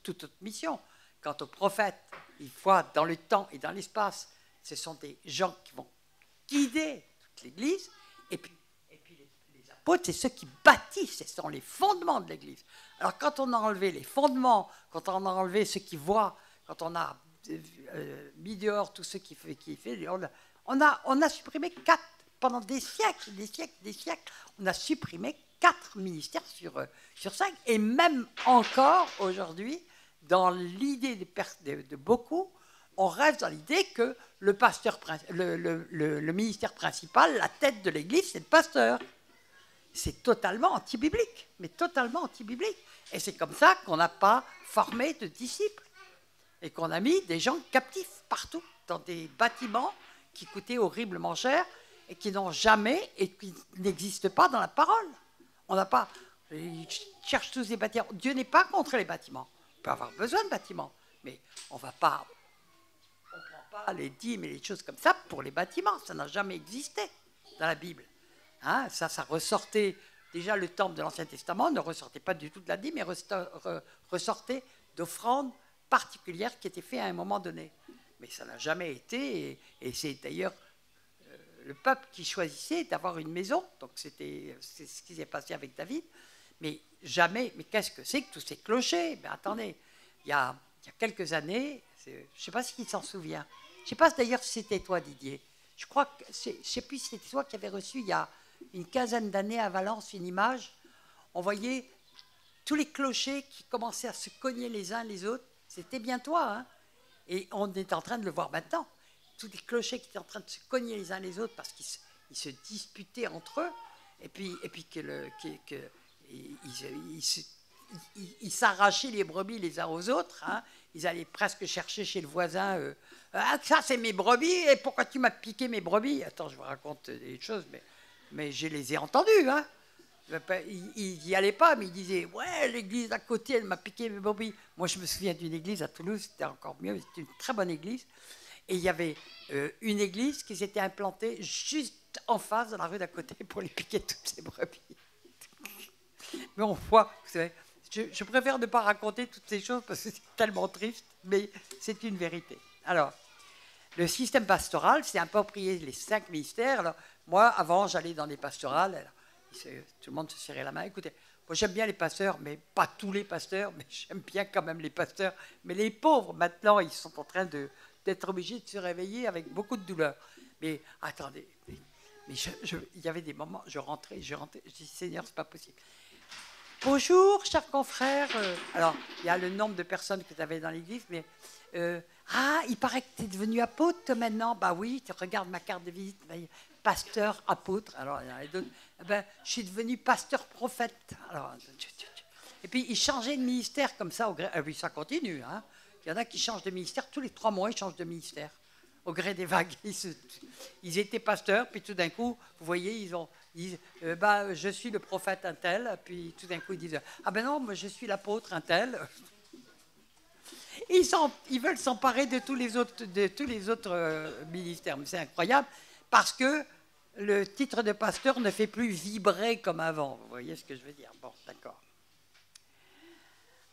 toute autre mission. Quant aux prophètes, il faut dans le temps et dans l'espace, ce sont des gens qui vont guider toute l'Église. Et puis les apôtres, c'est ceux qui bâtissent, ce sont les fondements de l'Église. Alors quand on a enlevé les fondements, quand on a enlevé ceux qui voient, quand on a mis dehors tout ce qui fait, on a supprimé 4, pendant des siècles, on a supprimé 4 ministères sur 5, et même encore aujourd'hui, dans l'idée de beaucoup, on reste dans l'idée que le ministère principal, la tête de l'Église, c'est le pasteur. C'est totalement anti-biblique, mais totalement anti-biblique. Et c'est comme ça qu'on n'a pas formé de disciples et qu'on a mis des gens captifs partout, dans des bâtiments qui coûtaient horriblement cher et qui n'ont jamais et qui n'existent pas dans la parole. On n'a pas... Ils cherchent tous des bâtiments. Dieu n'est pas contre les bâtiments. On peut avoir besoin de bâtiments, mais on ne prend pas les dîmes et les choses comme ça pour les bâtiments. Ça n'a jamais existé dans la Bible. Hein, ça ressortait... Déjà, le temple de l'Ancien Testament ne ressortait pas du tout de la dîme, mais ressortait d'offrandes particulières qui étaient faites à un moment donné. Mais ça n'a jamais été, et c'est d'ailleurs le peuple qui choisissait d'avoir une maison, donc c'est ce qui s'est passé avec David, mais jamais, mais qu'est-ce que c'est que tous ces clochers? Mais attendez, il y a quelques années, je ne sais pas s'il s'en souvient, je ne sais pas d'ailleurs si c'était toi Didier, je crois que, je ne sais plus si c'était toi qui avais reçu il y a une quinzaine d'années à Valence une image, on voyait tous les clochers qui commençaient à se cogner les uns les autres, c'était bien toi, hein. Et on est en train de le voir maintenant. Tous les clochers qui étaient en train de se cogner les uns les autres parce qu'ils se disputaient entre eux, et puis ils s'arrachaient les brebis les uns aux autres, hein. Ils allaient presque chercher chez le voisin ah, ça c'est mes brebis, et pourquoi tu m'as piqué mes brebis? Attends, je vous raconte des choses, mais je les ai entendues, hein. Il n'y allait pas, mais il disait ouais, l'église à côté, elle m'a piqué mes brebis. Moi, je me souviens d'une église à Toulouse, c'était encore mieux, c'était une très bonne église. Et il y avait une église qui s'était implantée juste en face de la rue d'à côté pour lui piquer toutes ses brebis. Mais on voit, vous savez, je préfère ne pas raconter toutes ces choses parce que c'est tellement triste, mais c'est une vérité. Alors, le système pastoral s'est approprié les 5 ministères. Alors, moi, avant, j'allais dans les pastorales. Alors, tout le monde se serrait la main. Écoutez, moi, j'aime bien les pasteurs, mais pas tous les pasteurs, mais j'aime bien quand même les pasteurs. Mais les pauvres, maintenant, ils sont en train d'être obligés de se réveiller avec beaucoup de douleur. Mais attendez, mais il y avait des moments, je rentrais, je dis, Seigneur, c'est pas possible. Bonjour, chers confrères. Alors, il y a le nombre de personnes que tu avais dans l'église, mais... ah, il paraît que tu es devenu apôtre maintenant. Bah oui, tu regardes ma carte de visite, pasteur, apôtre. Alors, il y en a d'autres. Ben, je suis devenu pasteur prophète. Alors, et puis, ils changeaient de ministère comme ça. Ah oui, ça continue. Hein. Il y en a qui changent de ministère. Tous les 3 mois, ils changent de ministère. Au gré des vagues. Ils étaient pasteurs, puis tout d'un coup, vous voyez, ils disent bah, je suis le prophète un tel. Puis tout d'un coup, ils disent ah ben non, moi, je suis l'apôtre un tel. Ils veulent s'emparer de tous les autres ministères. C'est incroyable, parce que le titre de pasteur ne fait plus vibrer comme avant. Vous voyez ce que je veux dire? Bon, d'accord.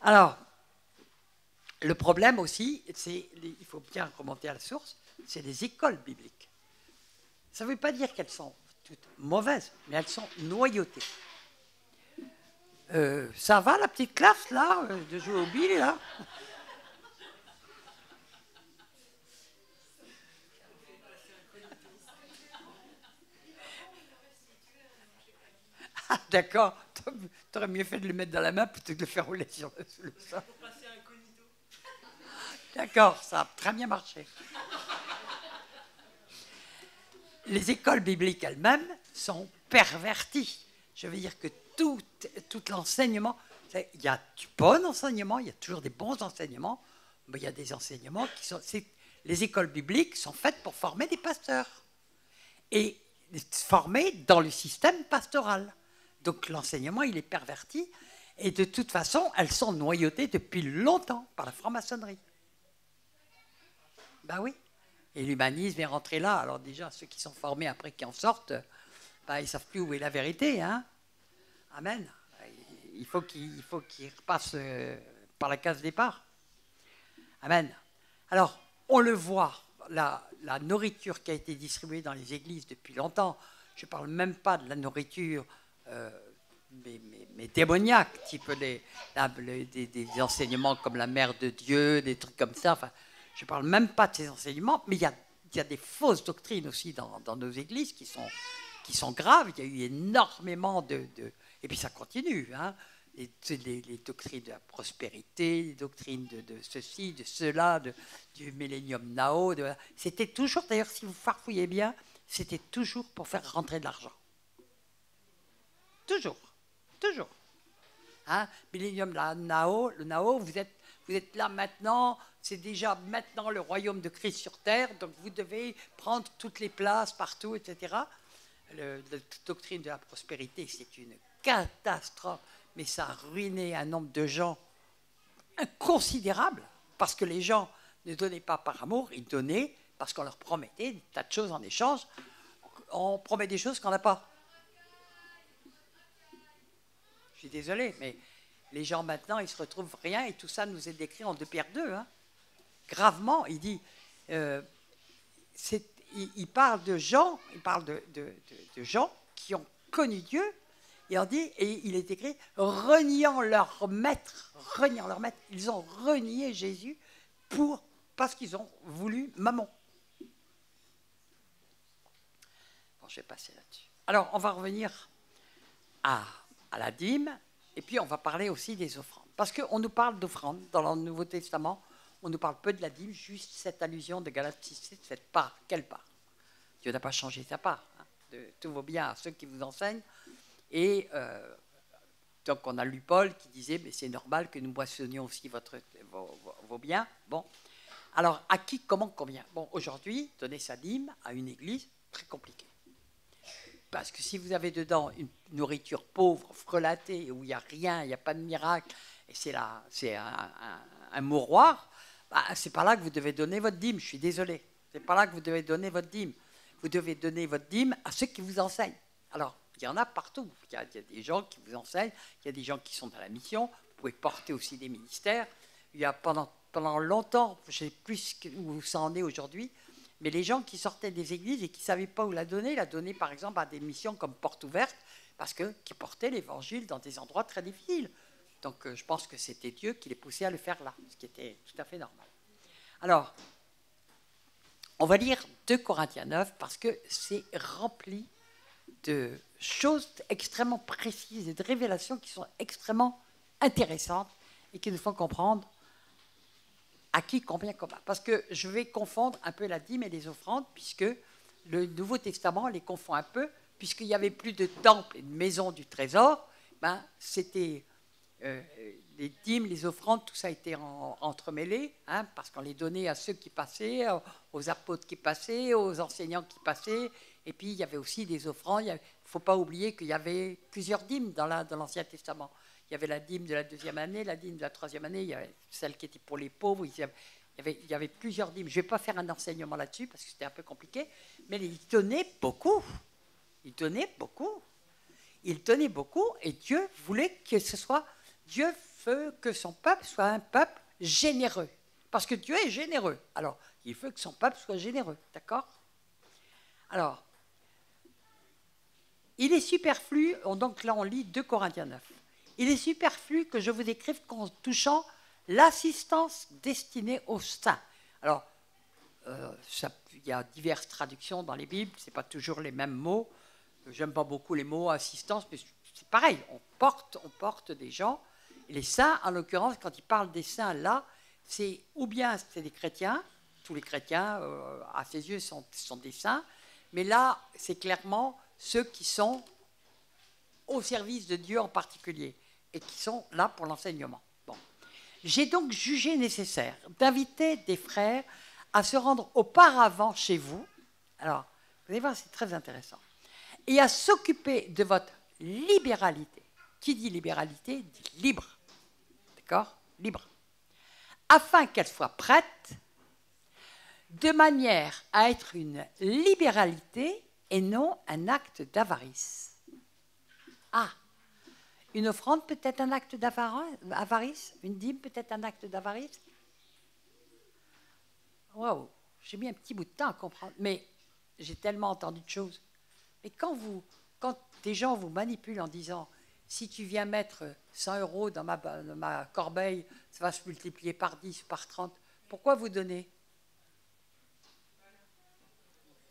Alors, le problème aussi, il faut bien remonter à la source, c'est les écoles bibliques. Ça ne veut pas dire qu'elles sont toutes mauvaises, mais elles sont noyautées. Ça va, la petite classe, là, de jouer au billes, là? Ah, d'accord. Tu aurais mieux fait de le mettre dans la main plutôt que de le faire rouler sur le sol. D'accord, ça a très bien marché. Les écoles bibliques elles-mêmes sont perverties. Je veux dire que tout l'enseignement, il y a du bon enseignement, il y a toujours des bons enseignements, mais il y a des enseignements qui sont... Les écoles bibliques sont faites pour former des pasteurs et former dans le système pastoral. Donc l'enseignement, il est perverti, et de toute façon, elles sont noyautées depuis longtemps par la franc-maçonnerie. Ben oui. Et l'humanisme est rentré là. Alors déjà, ceux qui sont formés après qui en sortent, ben, ils ne savent plus où est la vérité. Hein. Amen. Il faut qu'ils repassent par la case départ. Amen. Alors, on le voit, la nourriture qui a été distribuée dans les églises depuis longtemps, je ne parle même pas de la nourriture mais démoniaque, type des enseignements comme la mère de Dieu, des trucs comme ça. Enfin, je ne parle même pas de ces enseignements, mais il y a des fausses doctrines aussi dans nos églises qui sont graves. Il y a eu énormément et puis ça continue. Hein, les doctrines de la prospérité, les doctrines de ceci, de cela, du millénium Nao. C'était toujours, d'ailleurs, si vous farfouillez bien, c'était toujours pour faire rentrer de l'argent. Toujours. Toujours. Hein, millénium Nao, le Nao, vous êtes là maintenant, c'est déjà maintenant le royaume de Christ sur terre, donc vous devez prendre toutes les places partout, etc. La doctrine de la prospérité, c'est une catastrophe, mais ça a ruiné un nombre de gens inconsidérable, parce que les gens ne donnaient pas par amour, ils donnaient parce qu'on leur promettait des tas de choses en échange. On promet des choses qu'on n'a pas. Je suis désolé, mais les gens maintenant, ils se retrouvent rien, et tout ça nous est décrit en 2 Pierre 2. Hein. Gravement, il dit, il parle de gens, de gens qui ont connu Dieu, et on dit, et il est écrit, reniant leur maître, ils ont renié Jésus parce qu'ils ont voulu mammon. Bon, je vais passer là-dessus. Alors, on va revenir à la dîme Et puis, on va parler aussi des offrandes. Parce qu'on nous parle d'offrandes dans le Nouveau Testament. On nous parle peu de la dîme, juste cette allusion de Galates 6, cette part. Quelle part? Dieu n'a pas changé sa part. Hein, de tous vos biens à ceux qui vous enseignent. Et donc, on a lu Paul qui disait, mais c'est normal que nous moissonnions aussi vos biens. Bon. Alors, à qui, comment, combien? Bon, aujourd'hui, donner sa dîme à une église, très compliqué. Parce que si vous avez dedans une nourriture pauvre, frelatée, où il n'y a rien, il n'y a pas de miracle, et c'est un mouroir, bah, c'est pas là que vous devez donner votre dîme, je suis désolé. C'est pas là que vous devez donner votre dîme. Vous devez donner votre dîme à ceux qui vous enseignent. Alors, il y en a partout. Il y a des gens qui vous enseignent, il y a des gens qui sont dans la mission, vous pouvez porter aussi des ministères. Il y a pendant longtemps, je ne sais plus où ça en est aujourd'hui, mais les gens qui sortaient des églises et qui ne savaient pas où la donnaient par exemple à des missions comme Porte Ouverte, parce qui portaient l'évangile dans des endroits très difficiles. Donc je pense que c'était Dieu qui les poussait à le faire là, ce qui était tout à fait normal. Alors, on va lire 2 Corinthiens 9 parce que c'est rempli de choses extrêmement précises et de révélations qui sont extrêmement intéressantes et qui nous font comprendre à qui, combien, comment. Parce que je vais confondre un peu la dîme et les offrandes, puisque le Nouveau Testament les confond un peu, puisqu'il n'y avait plus de temple et de maison du trésor, ben, c'était les dîmes, les offrandes, tout ça a été entremêlé, hein, parce qu'on les donnait à ceux qui passaient, aux apôtres qui passaient, aux enseignants qui passaient, et puis il y avait aussi des offrandes. Il ne faut pas oublier qu'il y avait plusieurs dîmes dans l'Ancien Testament. Il y avait la dîme de la 2e année, la dîme de la 3e année, il y avait celle qui était pour les pauvres, il y avait plusieurs dîmes. Je ne vais pas faire un enseignement là-dessus parce que c'était un peu compliqué, mais ils donnaient beaucoup. Ils donnaient beaucoup. Ils donnaient beaucoup et Dieu voulait que ce soit, Dieu veut que son peuple soit un peuple généreux. Parce que Dieu est généreux. Alors, il veut que son peuple soit généreux, d'accord? Alors, il est superflu, donc là on lit 2 Corinthiens 9. Il est superflu que je vous écrive qu'en touchant l'assistance destinée aux saints. Alors, il y a diverses traductions dans les Bibles, ce n'est pas toujours les mêmes mots. J'aime pas beaucoup les mots assistance, mais c'est pareil, on porte des gens. Et les saints, en l'occurrence, quand il parle des saints là, c'est ou bien c'est des chrétiens, tous les chrétiens, à ses yeux, sont des saints, mais là, c'est clairement ceux qui sont au service de Dieu en particulier, et qui sont là pour l'enseignement. Bon. J'ai donc jugé nécessaire d'inviter des frères à se rendre auparavant chez vous. Alors, vous allez voir, c'est très intéressant. Et à s'occuper de votre libéralité. Qui dit libéralité dit libre. D'accord? Libre. Afin qu'elle soit prête, de manière à être une libéralité et non un acte d'avarice. Ah! Une offrande peut être un acte d'avarice? Une dîme peut être un acte d'avarice? Waouh, j'ai mis un petit bout de temps à comprendre, mais j'ai tellement entendu de choses. Mais quand des gens vous manipulent en disant si tu viens mettre 100 € dans ma corbeille, ça va se multiplier par 10, par 30, pourquoi vous donnez?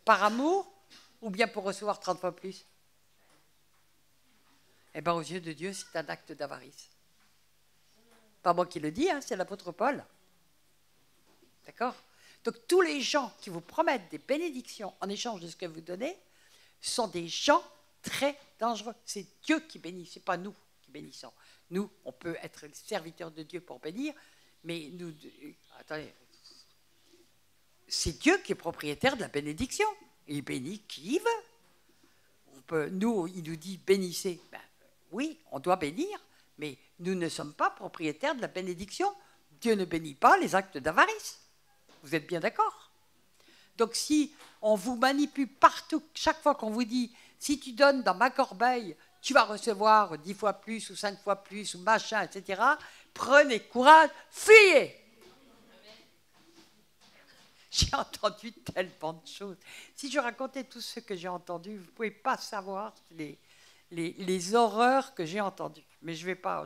Par amour ou bien pour recevoir 30 fois plus? Eh bien, aux yeux de Dieu, c'est un acte d'avarice. Pas moi qui le dis, hein, c'est l'apôtre Paul. D'accord? Donc, tous les gens qui vous promettent des bénédictions en échange de ce que vous donnez sont des gens très dangereux. C'est Dieu qui bénit, ce n'est pas nous qui bénissons. Nous, on peut être serviteurs de Dieu pour bénir, mais nous... Attendez. C'est Dieu qui est propriétaire de la bénédiction. Il bénit qui il veut. Nous, il nous dit bénissez. Ben, oui, on doit bénir, mais nous ne sommes pas propriétaires de la bénédiction. Dieu ne bénit pas les actes d'avarice. Vous êtes bien d'accord? Donc si on vous manipule partout, chaque fois qu'on vous dit si tu donnes dans ma corbeille, tu vas recevoir 10 fois plus ou 5 fois plus ou machin, etc., prenez courage, fuyez. J'ai entendu tellement de choses. Si je racontais tout ce que j'ai entendu, vous ne pouvez pas savoir les horreurs que j'ai entendues. Mais je vais pas,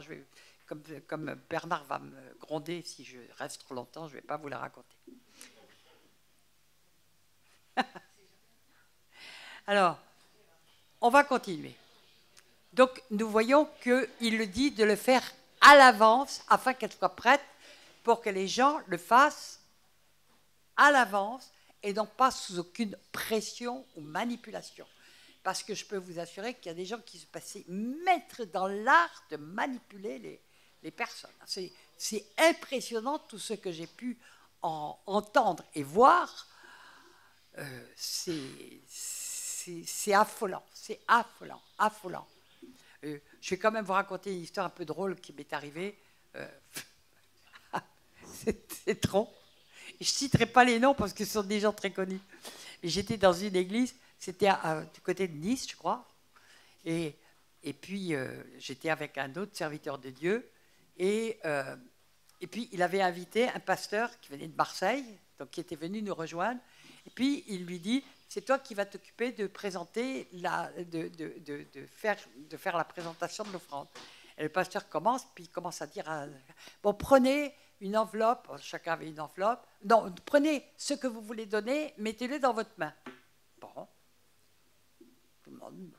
comme Bernard va me gronder si je reste trop longtemps, je ne vais pas vous la raconter. Alors, on va continuer. Donc, nous voyons qu'il le dit de le faire à l'avance afin qu'elle soit prête pour que les gens le fassent à l'avance et non pas sous aucune pression ou manipulation. Parce que je peux vous assurer qu'il y a des gens qui se passaient maîtres dans l'art de manipuler les personnes. C'est impressionnant tout ce que j'ai pu entendre et voir. C'est affolant, c'est affolant, affolant. Je vais quand même vous raconter une histoire un peu drôle qui m'est arrivée. C'est trop. Je ne citerai pas les noms parce que ce sont des gens très connus. J'étais dans une église, c'était du côté de Nice, je crois. Et puis, j'étais avec un autre serviteur de Dieu. Et puis, il avait invité un pasteur qui venait de Marseille, donc qui était venu nous rejoindre. Et puis, il lui dit, c'est toi qui vas t'occuper de présenter, de faire la présentation de l'offrande. Et le pasteur commence, puis il commence à dire, bon, prenez une enveloppe, chacun avait une enveloppe. Non, prenez ce que vous voulez donner, mettez-le dans votre main. Bon. Tout le monde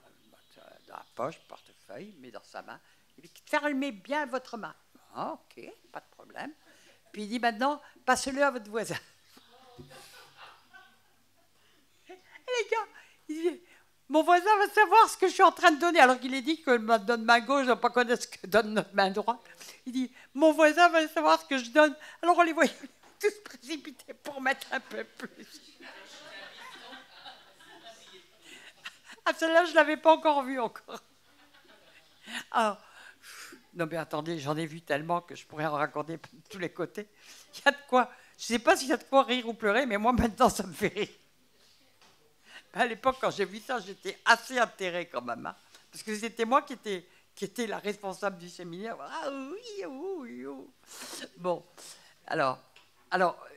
dans la poche, portefeuille, met dans sa main. Il dit, fermez bien votre main. Ah, ok, pas de problème. Puis il dit maintenant, passez-le à votre voisin. Et les gars, il dit, mon voisin va savoir ce que je suis en train de donner, alors qu'il est dit que notre main gauche ne va pas connaître ce que donne notre main droite. Il dit, mon voisin va savoir ce que je donne. Alors on les voyait tous précipités pour mettre un peu plus. Ah, celle-là, je ne l'avais pas encore vue encore. Alors, non mais attendez, j'en ai vu tellement que je pourrais en raconter de tous les côtés. Il y a de quoi, je ne sais pas s'il y a de quoi rire ou pleurer, mais moi maintenant ça me fait rire. À l'époque, quand j'ai vu ça, j'étais assez atterrée quand même, hein, parce que c'était moi qui était la responsable du séminaire. Ah oui, oui, oui. Bon, alors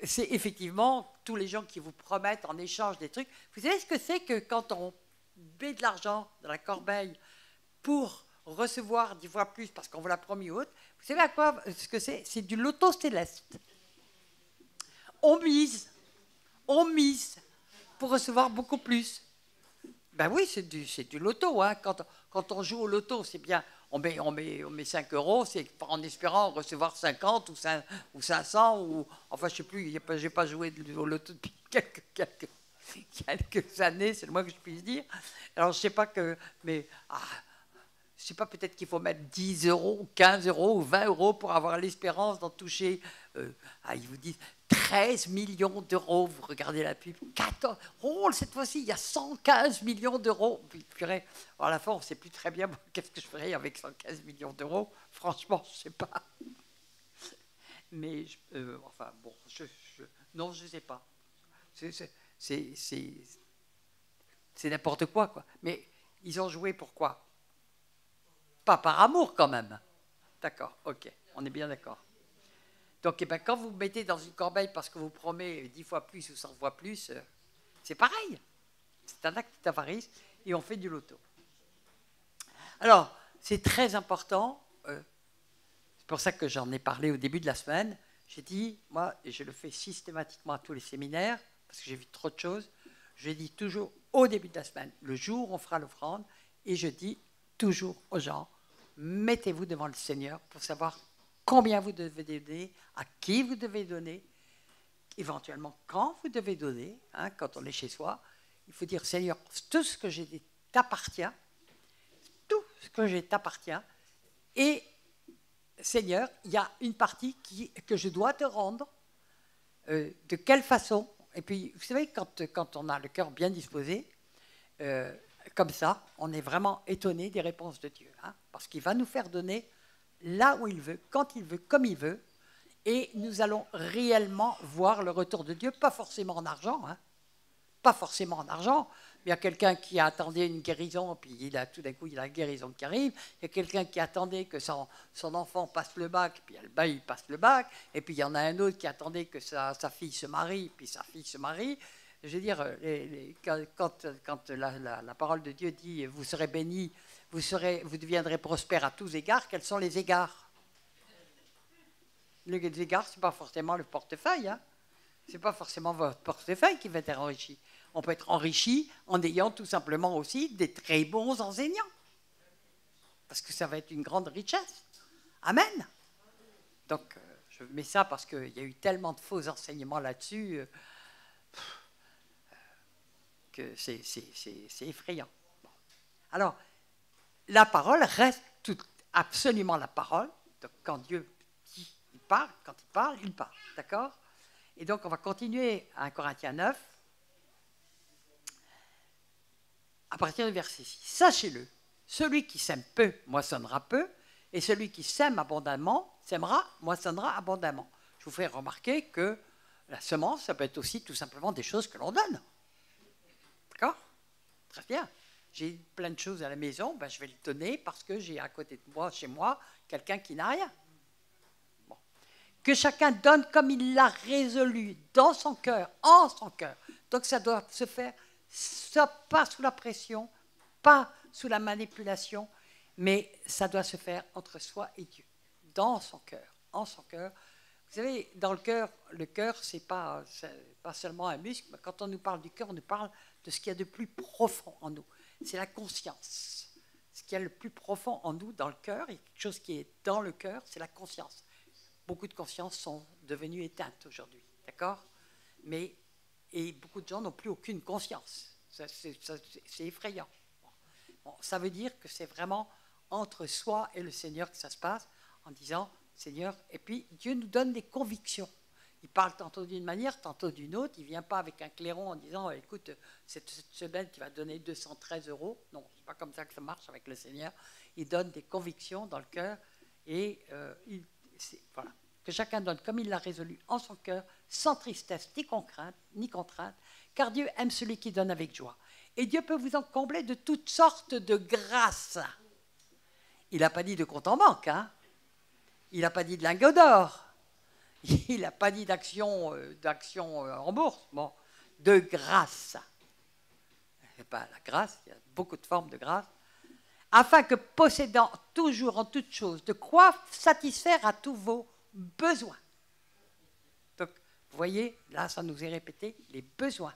c'est effectivement tous les gens qui vous promettent en échange des trucs. Vous savez ce que c'est que quand on met de l'argent dans la corbeille pour recevoir 10 fois plus parce qu'on vous l'a promis ou autre, vous savez à quoi ce que c'est? C'est du loto céleste. On mise pour recevoir beaucoup plus. Ben oui, c'est du loto. Hein. Quand on joue au loto, c'est bien. On met 5 €, c'est en espérant recevoir 50 ou 500. Enfin, je ne sais plus, je n'ai pas joué au loto depuis quelques années, c'est le moins que je puisse dire. Alors, je ne sais pas que... Mais... je ne sais pas, peut-être qu'il faut mettre 10 €, 15 € ou 20 € pour avoir l'espérance d'en toucher. Ils vous disent 13 millions d'euros. Vous regardez la pub. 14. Oh, cette fois-ci, il y a 115 millions d'euros. Puis, à la fin, on ne sait plus très bien qu'est-ce que je ferais avec 115 millions d'euros. Franchement, je ne sais pas. Mais, enfin, bon, non, je ne sais pas. C'est n'importe quoi, quoi. Mais ils ont joué pourquoi? Pas par amour quand même. D'accord, ok, on est bien d'accord. Donc quand vous mettez dans une corbeille parce que vous promet 10 fois plus ou 100 fois plus, c'est pareil. C'est un acte d'avarice et on fait du loto. Alors, c'est très important. C'est pour ça que j'en ai parlé au début de la semaine. J'ai dit, moi, et je le fais systématiquement à tous les séminaires, parce que j'ai vu trop de choses, je dis toujours au début de la semaine, le jour où on fera l'offrande, et je dis toujours aux gens, mettez-vous devant le Seigneur pour savoir combien vous devez donner, à qui vous devez donner, éventuellement quand vous devez donner, hein, quand on est chez soi. Il faut dire, Seigneur, tout ce que j'ai t'appartient, tout ce que j'ai t'appartient, et Seigneur, il y a une partie que je dois te rendre, de quelle façon? Et puis, vous savez, quand on a le cœur bien disposé, comme ça, on est vraiment étonné des réponses de Dieu, hein, parce qu'il va nous faire donner là où il veut, quand il veut, comme il veut, et nous allons réellement voir le retour de Dieu, pas forcément en argent, hein, pas forcément en argent. Il y a quelqu'un qui attendait une guérison, puis tout d'un coup, il y a la guérison qui arrive. Il y a quelqu'un qui attendait que son enfant passe le bac, puis il passe le bac. Et puis il y en a un autre qui attendait que sa fille se marie, puis sa fille se marie. Je veux dire, quand la parole de Dieu dit « vous serez bénis, vous deviendrez prospères à tous égards », quels sont les égards? Les égards, ce n'est pas forcément le portefeuille. Hein. Ce n'est pas forcément votre portefeuille qui va être enrichi. On peut être enrichi en ayant tout simplement aussi des très bons enseignants. parce que ça va être une grande richesse. Amen. Donc, je mets ça parce qu'il y a eu tellement de faux enseignements là-dessus que c'est effrayant. Bon. Alors, la parole reste absolument la parole. Donc, quand Dieu dit, il parle, quand il parle. D'accord? Et donc, on va continuer à 1 Corinthiens 9, à partir du verset 6. Sachez-le, celui qui sème peu moissonnera peu, et celui qui sème abondamment sèmera, moissonnera abondamment. Je vous fais remarquer que la semence, ça peut être aussi tout simplement des choses que l'on donne. D'accord? Très bien. J'ai plein de choses à la maison, ben je vais le donner parce que j'ai à côté de moi, chez moi, quelqu'un qui n'a rien. Bon. Que chacun donne comme il l'a résolu, dans son cœur, en son cœur. Donc ça doit se faire, pas sous la pression, pas sous la manipulation, mais ça doit se faire entre soi et Dieu, dans son cœur, en son cœur. Vous savez, dans le cœur, c'est pas seulement un muscle, mais quand on nous parle du cœur, on nous parle de ce qu'il y a de plus profond en nous. C'est la conscience. Ce qu'il y a le plus profond en nous, dans le cœur, il y a quelque chose qui est dans le cœur, c'est la conscience. Beaucoup de consciences sont devenues éteintes aujourd'hui, d'accord? Et beaucoup de gens n'ont plus aucune conscience. C'est effrayant. Bon, ça veut dire que c'est vraiment entre soi et le Seigneur que ça se passe, en disant, Seigneur, et puis Dieu nous donne des convictions. Il parle tantôt d'une manière, tantôt d'une autre. Il ne vient pas avec un clairon en disant, écoute, cette semaine, tu vas donner 213 €. Non, ce n'est pas comme ça que ça marche avec le Seigneur. Il donne des convictions dans le cœur et voilà. Que chacun donne comme il l'a résolu en son cœur, sans tristesse ni contrainte, car Dieu aime celui qui donne avec joie. Et Dieu peut vous en combler de toutes sortes de grâces. Il n'a pas dit de compte en banque, hein. Il n'a pas dit de lingots d'or. Il n'a pas dit d'action en bourse. Bon, de grâce. C'est pas la grâce, il y a beaucoup de formes de grâce. Afin que possédant toujours en toutes choses, de quoi satisfaire à tous vos besoins. Donc, vous voyez, là, ça nous est répété, les besoins.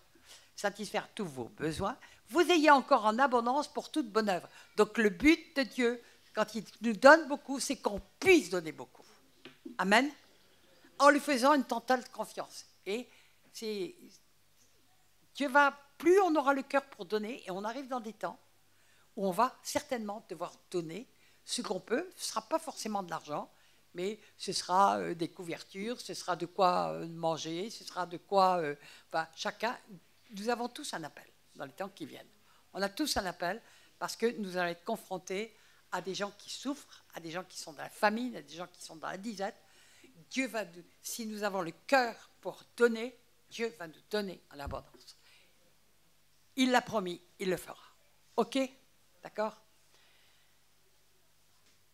Satisfaire tous vos besoins. Vous ayez encore en abondance pour toute bonne œuvre. Donc, le but de Dieu, quand il nous donne beaucoup, c'est qu'on puisse donner beaucoup. Amen. En lui faisant une totale confiance. Et Dieu va, plus on aura le cœur pour donner, et on arrive dans des temps où on va certainement devoir donner ce qu'on peut. Ce ne sera pas forcément de l'argent, mais ce sera des couvertures, ce sera de quoi manger, ce sera de quoi... chacun, nous avons tous un appel dans les temps qui viennent. On a tous un appel parce que nous allons être confrontés à des gens qui souffrent, à des gens qui sont dans la famine, à des gens qui sont dans la disette. Dieu va, si nous avons le cœur pour donner, Dieu va nous donner en abondance. Il l'a promis, il le fera. OK? D'accord?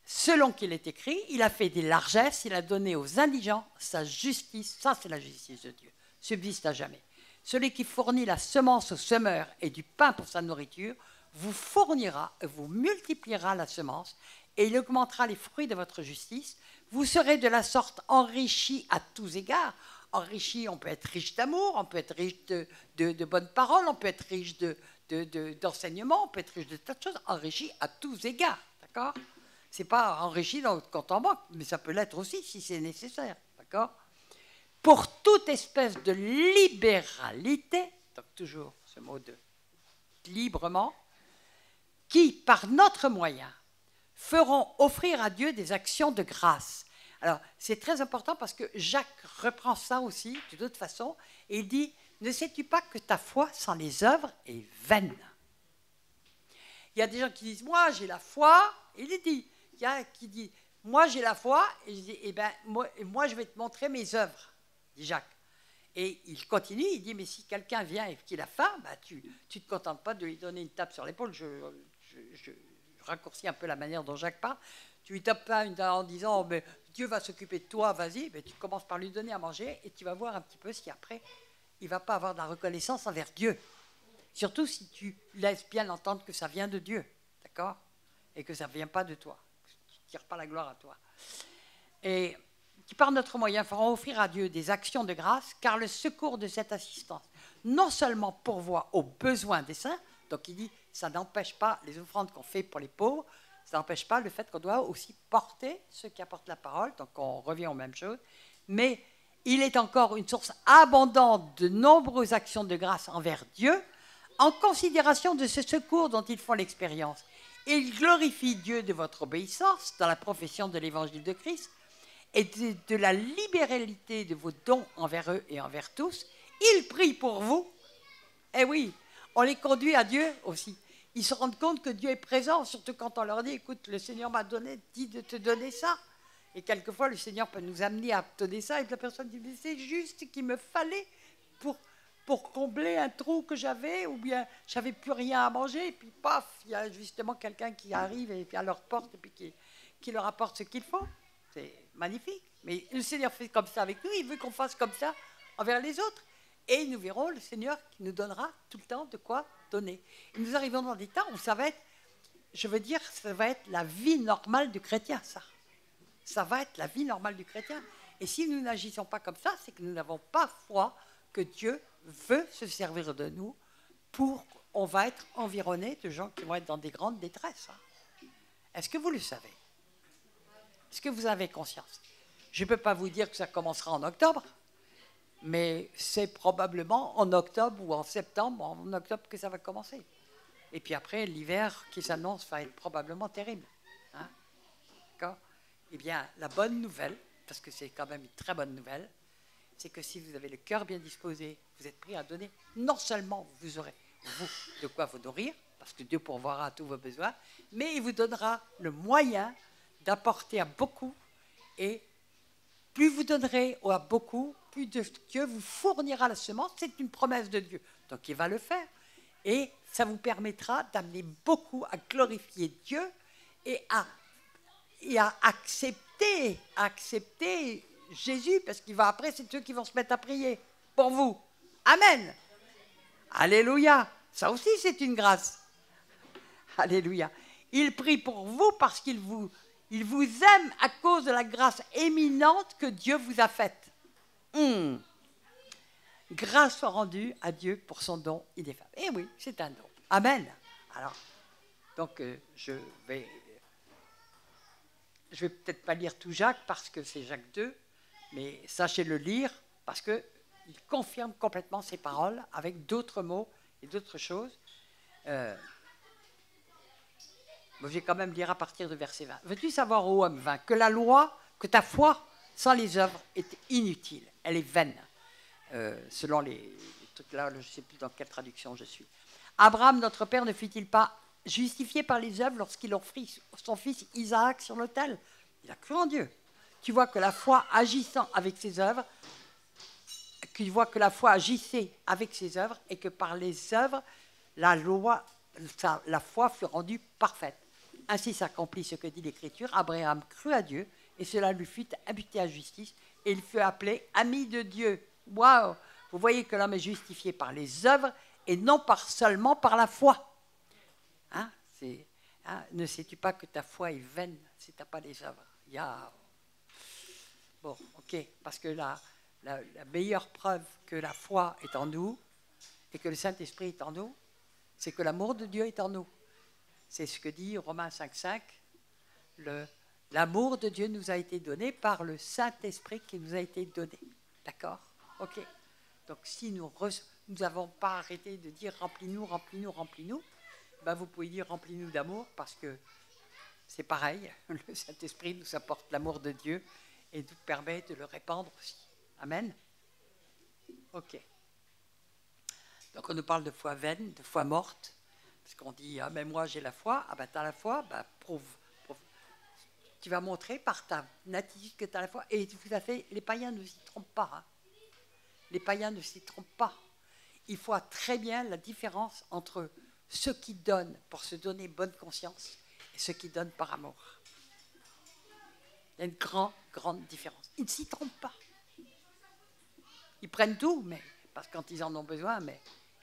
Selon qu'il est écrit, il a fait des largesses, il a donné aux indigents sa justice. Ça, c'est la justice de Dieu. Subsiste à jamais. Celui qui fournit la semence au semeur et du pain pour sa nourriture, vous fournira, vous multipliera la semence et il augmentera les fruits de votre justice. Vous serez de la sorte enrichis à tous égards. Enrichi, on peut être riche d'amour, on peut être riche de bonnes paroles, on peut être riche d'enseignement, on peut être riche de tas de choses. Enrichi à tous égards, d'accord? C'est pas enrichi dans votre compte en banque, mais ça peut l'être aussi si c'est nécessaire, d'accord? Pour toute espèce de libéralité, donc toujours ce mot de librement, qui, par notre moyen, feront offrir à Dieu des actions de grâce. Alors, c'est très important parce que Jacques reprend ça aussi, de toute façon, et il dit, ne sais-tu pas que ta foi sans les œuvres est vaine? Il y a des gens qui disent, moi j'ai la foi, et il dit, il y a qui dit, moi j'ai la foi, et je dis, eh ben, moi je vais te montrer mes œuvres, dit Jacques. Et il continue, il dit, mais si quelqu'un vient et qu'il a faim, bah, tu ne te contentes pas de lui donner une tape sur l'épaule, je raccourcis un peu la manière dont Jacques parle, tu lui tapes pas en disant, mais Dieu va s'occuper de toi, vas-y, mais tu commences par lui donner à manger et tu vas voir un petit peu si après, il ne va pas avoir de la reconnaissance envers Dieu. Surtout si tu laisses bien entendre que ça vient de Dieu, d'accord? Et que ça ne vient pas de toi, tu ne tires pas la gloire à toi. Et qui par notre moyen feront offrir à Dieu des actions de grâce, car le secours de cette assistance, non seulement pourvoit aux besoins des saints, donc il dit, ça n'empêche pas les offrandes qu'on fait pour les pauvres, Ça n'empêche pas le fait qu'on doit aussi porter ceux qui apportent la parole, donc on revient aux mêmes choses. Mais il est encore une source abondante de nombreuses actions de grâce envers Dieu, en considération de ce secours dont ils font l'expérience. Il glorifie Dieu de votre obéissance dans la profession de l'évangile de Christ et de la libéralité de vos dons envers eux et envers tous. Il prie pour vous. Eh oui, on les conduit à Dieu aussi. Ils se rendent compte que Dieu est présent, surtout quand on leur dit, écoute, le Seigneur m'a dit de te donner ça. Et quelquefois, le Seigneur peut nous amener à donner ça, et la personne dit, mais c'est juste qu'il me fallait pour combler un trou que j'avais, ou bien j'avais plus rien à manger, et puis paf, il y a justement quelqu'un qui arrive et puis à leur porte, et puis qui leur apporte ce qu'il faut. C'est magnifique. Mais le Seigneur fait comme ça avec nous, il veut qu'on fasse comme ça envers les autres. Et nous verrons le Seigneur qui nous donnera tout le temps de quoi donner. Et nous arrivons dans des temps où ça va être, je veux dire, ça va être la vie normale du chrétien, ça. Ça va être la vie normale du chrétien. Et si nous n'agissons pas comme ça, c'est que nous n'avons pas foi que Dieu veut se servir de nous on va être environné de gens qui vont être dans des grandes détresses. Est-ce que vous le savez? Est-ce que vous avez conscience? Je ne peux pas vous dire que ça commencera en octobre, mais c'est probablement en octobre ou en septembre, en octobre que ça va commencer. Et puis après, l'hiver qui s'annonce va être probablement terrible. Hein? D'accord? Eh bien, la bonne nouvelle, parce que c'est quand même une très bonne nouvelle, c'est que si vous avez le cœur bien disposé, vous êtes prêt à donner, non seulement vous aurez, vous, de quoi vous nourrir, parce que Dieu pourvoira à tous vos besoins, mais il vous donnera le moyen d'apporter à beaucoup, et plus vous donnerez à beaucoup, plus Dieu vous fournira la semence. C'est une promesse de Dieu, donc il va le faire. Et ça vous permettra d'amener beaucoup à glorifier Dieu et à accepter Jésus, parce qu'il va après, c'est eux qui vont se mettre à prier pour vous. Amen. Alléluia. Ça aussi, c'est une grâce. Alléluia. Il prie pour vous parce qu'il vous aime à cause de la grâce éminente que Dieu vous a faite. Grâce soit rendue à Dieu pour son don ineffable. Eh oui, c'est un don. Amen. Alors, donc, je vais peut-être pas lire tout Jacques parce que c'est Jacques 2, mais sachez le lire parce qu'il confirme complètement ses paroles avec d'autres mots et d'autres choses. Je vais quand même lire à partir de verset 20. Veux-tu savoir, ô homme vain, que la loi, que ta foi sans les œuvres est inutile, elle est vaine. Selon les trucs là, je ne sais plus dans quelle traduction je suis. Abraham, notre père, ne fut-il pas justifié par les œuvres lorsqu'il offrit son fils Isaac sur l'autel? Il a cru en Dieu. Tu vois que la foi agissant avec ses œuvres, agissait avec ses œuvres et que par les œuvres, la foi fut rendue parfaite. Ainsi s'accomplit ce que dit l'Écriture. Abraham crut à Dieu et cela lui fut imputé à justice et il fut appelé ami de Dieu. Waouh! Vous voyez que l'homme est justifié par les œuvres et non seulement par la foi. Ne sais-tu pas que ta foi est vaine si tu n'as pas les œuvres? Bon, ok, parce que la meilleure preuve que la foi est en nous et que le Saint-Esprit est en nous, c'est que l'amour de Dieu est en nous. C'est ce que dit Romains 5,5. L'amour de Dieu nous a été donné par le Saint-Esprit qui nous a été donné. D'accord? Ok. Donc si nous n'avons pas arrêté de dire remplis-nous, remplis-nous, remplis-nous, ben vous pouvez dire remplis-nous d'amour parce que c'est pareil. Le Saint-Esprit nous apporte l'amour de Dieu et nous permet de le répandre aussi. Amen. Ok. Donc on nous parle de foi vaine, de foi morte, parce qu'on dit ah mais moi j'ai la foi. Ah ben t'as la foi, ben prouve. Tu vas montrer par ta attitude que tu as la foi. Et tout à fait, les païens ne s'y trompent pas. Hein. Les païens ne s'y trompent pas. Il faut très bien la différence entre ceux qui donnent pour se donner bonne conscience et ceux qui donnent par amour. Il y a une grande différence. Ils ne s'y trompent pas. Ils prennent tout, mais parce que quand ils en ont besoin, mais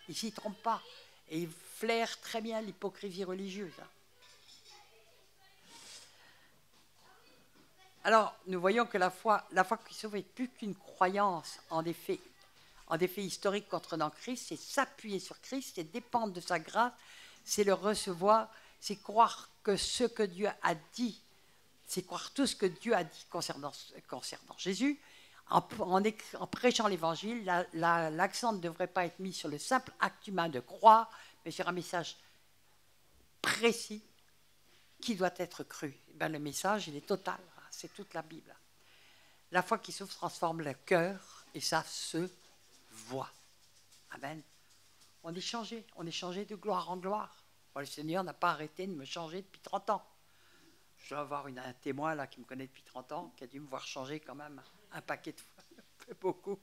ils ne s'y trompent pas. Et ils flairent très bien l'hypocrisie religieuse. Hein. Alors, nous voyons que la foi qui sauve est plus qu'une croyance en des faits historiques concernant Christ, c'est s'appuyer sur Christ, c'est dépendre de sa grâce, c'est le recevoir c'est croire que ce que Dieu a dit, c'est croire tout ce que Dieu a dit concernant Jésus. En prêchant l'évangile, l'accent ne devrait pas être mis sur le simple acte humain de croire, mais sur un message précis qui doit être cru. Ben, le message, il est total, c'est toute la Bible. La foi qui s'ouvre transforme le cœur et ça se voit. Amen. On est changé de gloire en gloire. Bon, le Seigneur n'a pas arrêté de me changer depuis 30 ans. Je dois avoir un témoin là qui me connaît depuis 30 ans, qui a dû me voir changer quand même un paquet de fois, beaucoup.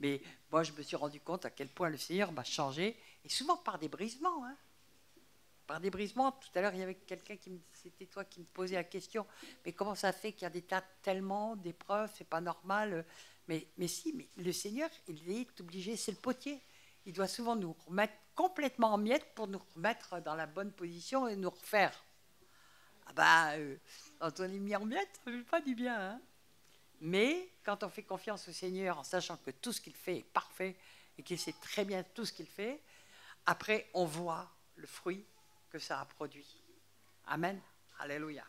Mais moi, je me suis rendu compte à quel point le Seigneur m'a changé, et souvent par des brisements. Hein. Par des brisements. Tout à l'heure, il y avait quelqu'un c'était toi qui me posait la question, mais comment ça fait qu'il y a des tas tellement d'épreuves, c'est pas normal. Mais si, mais le Seigneur, il est obligé, c'est le potier. Il doit souvent nous remettre complètement en miettes pour nous remettre dans la bonne position et nous refaire. Quand on est mis en miettes, ça ne fait pas du bien. Hein. Mais quand on fait confiance au Seigneur en sachant que tout ce qu'il fait est parfait et qu'il sait très bien tout ce qu'il fait, après on voit le fruit que ça a produit. Amen. Alléluia.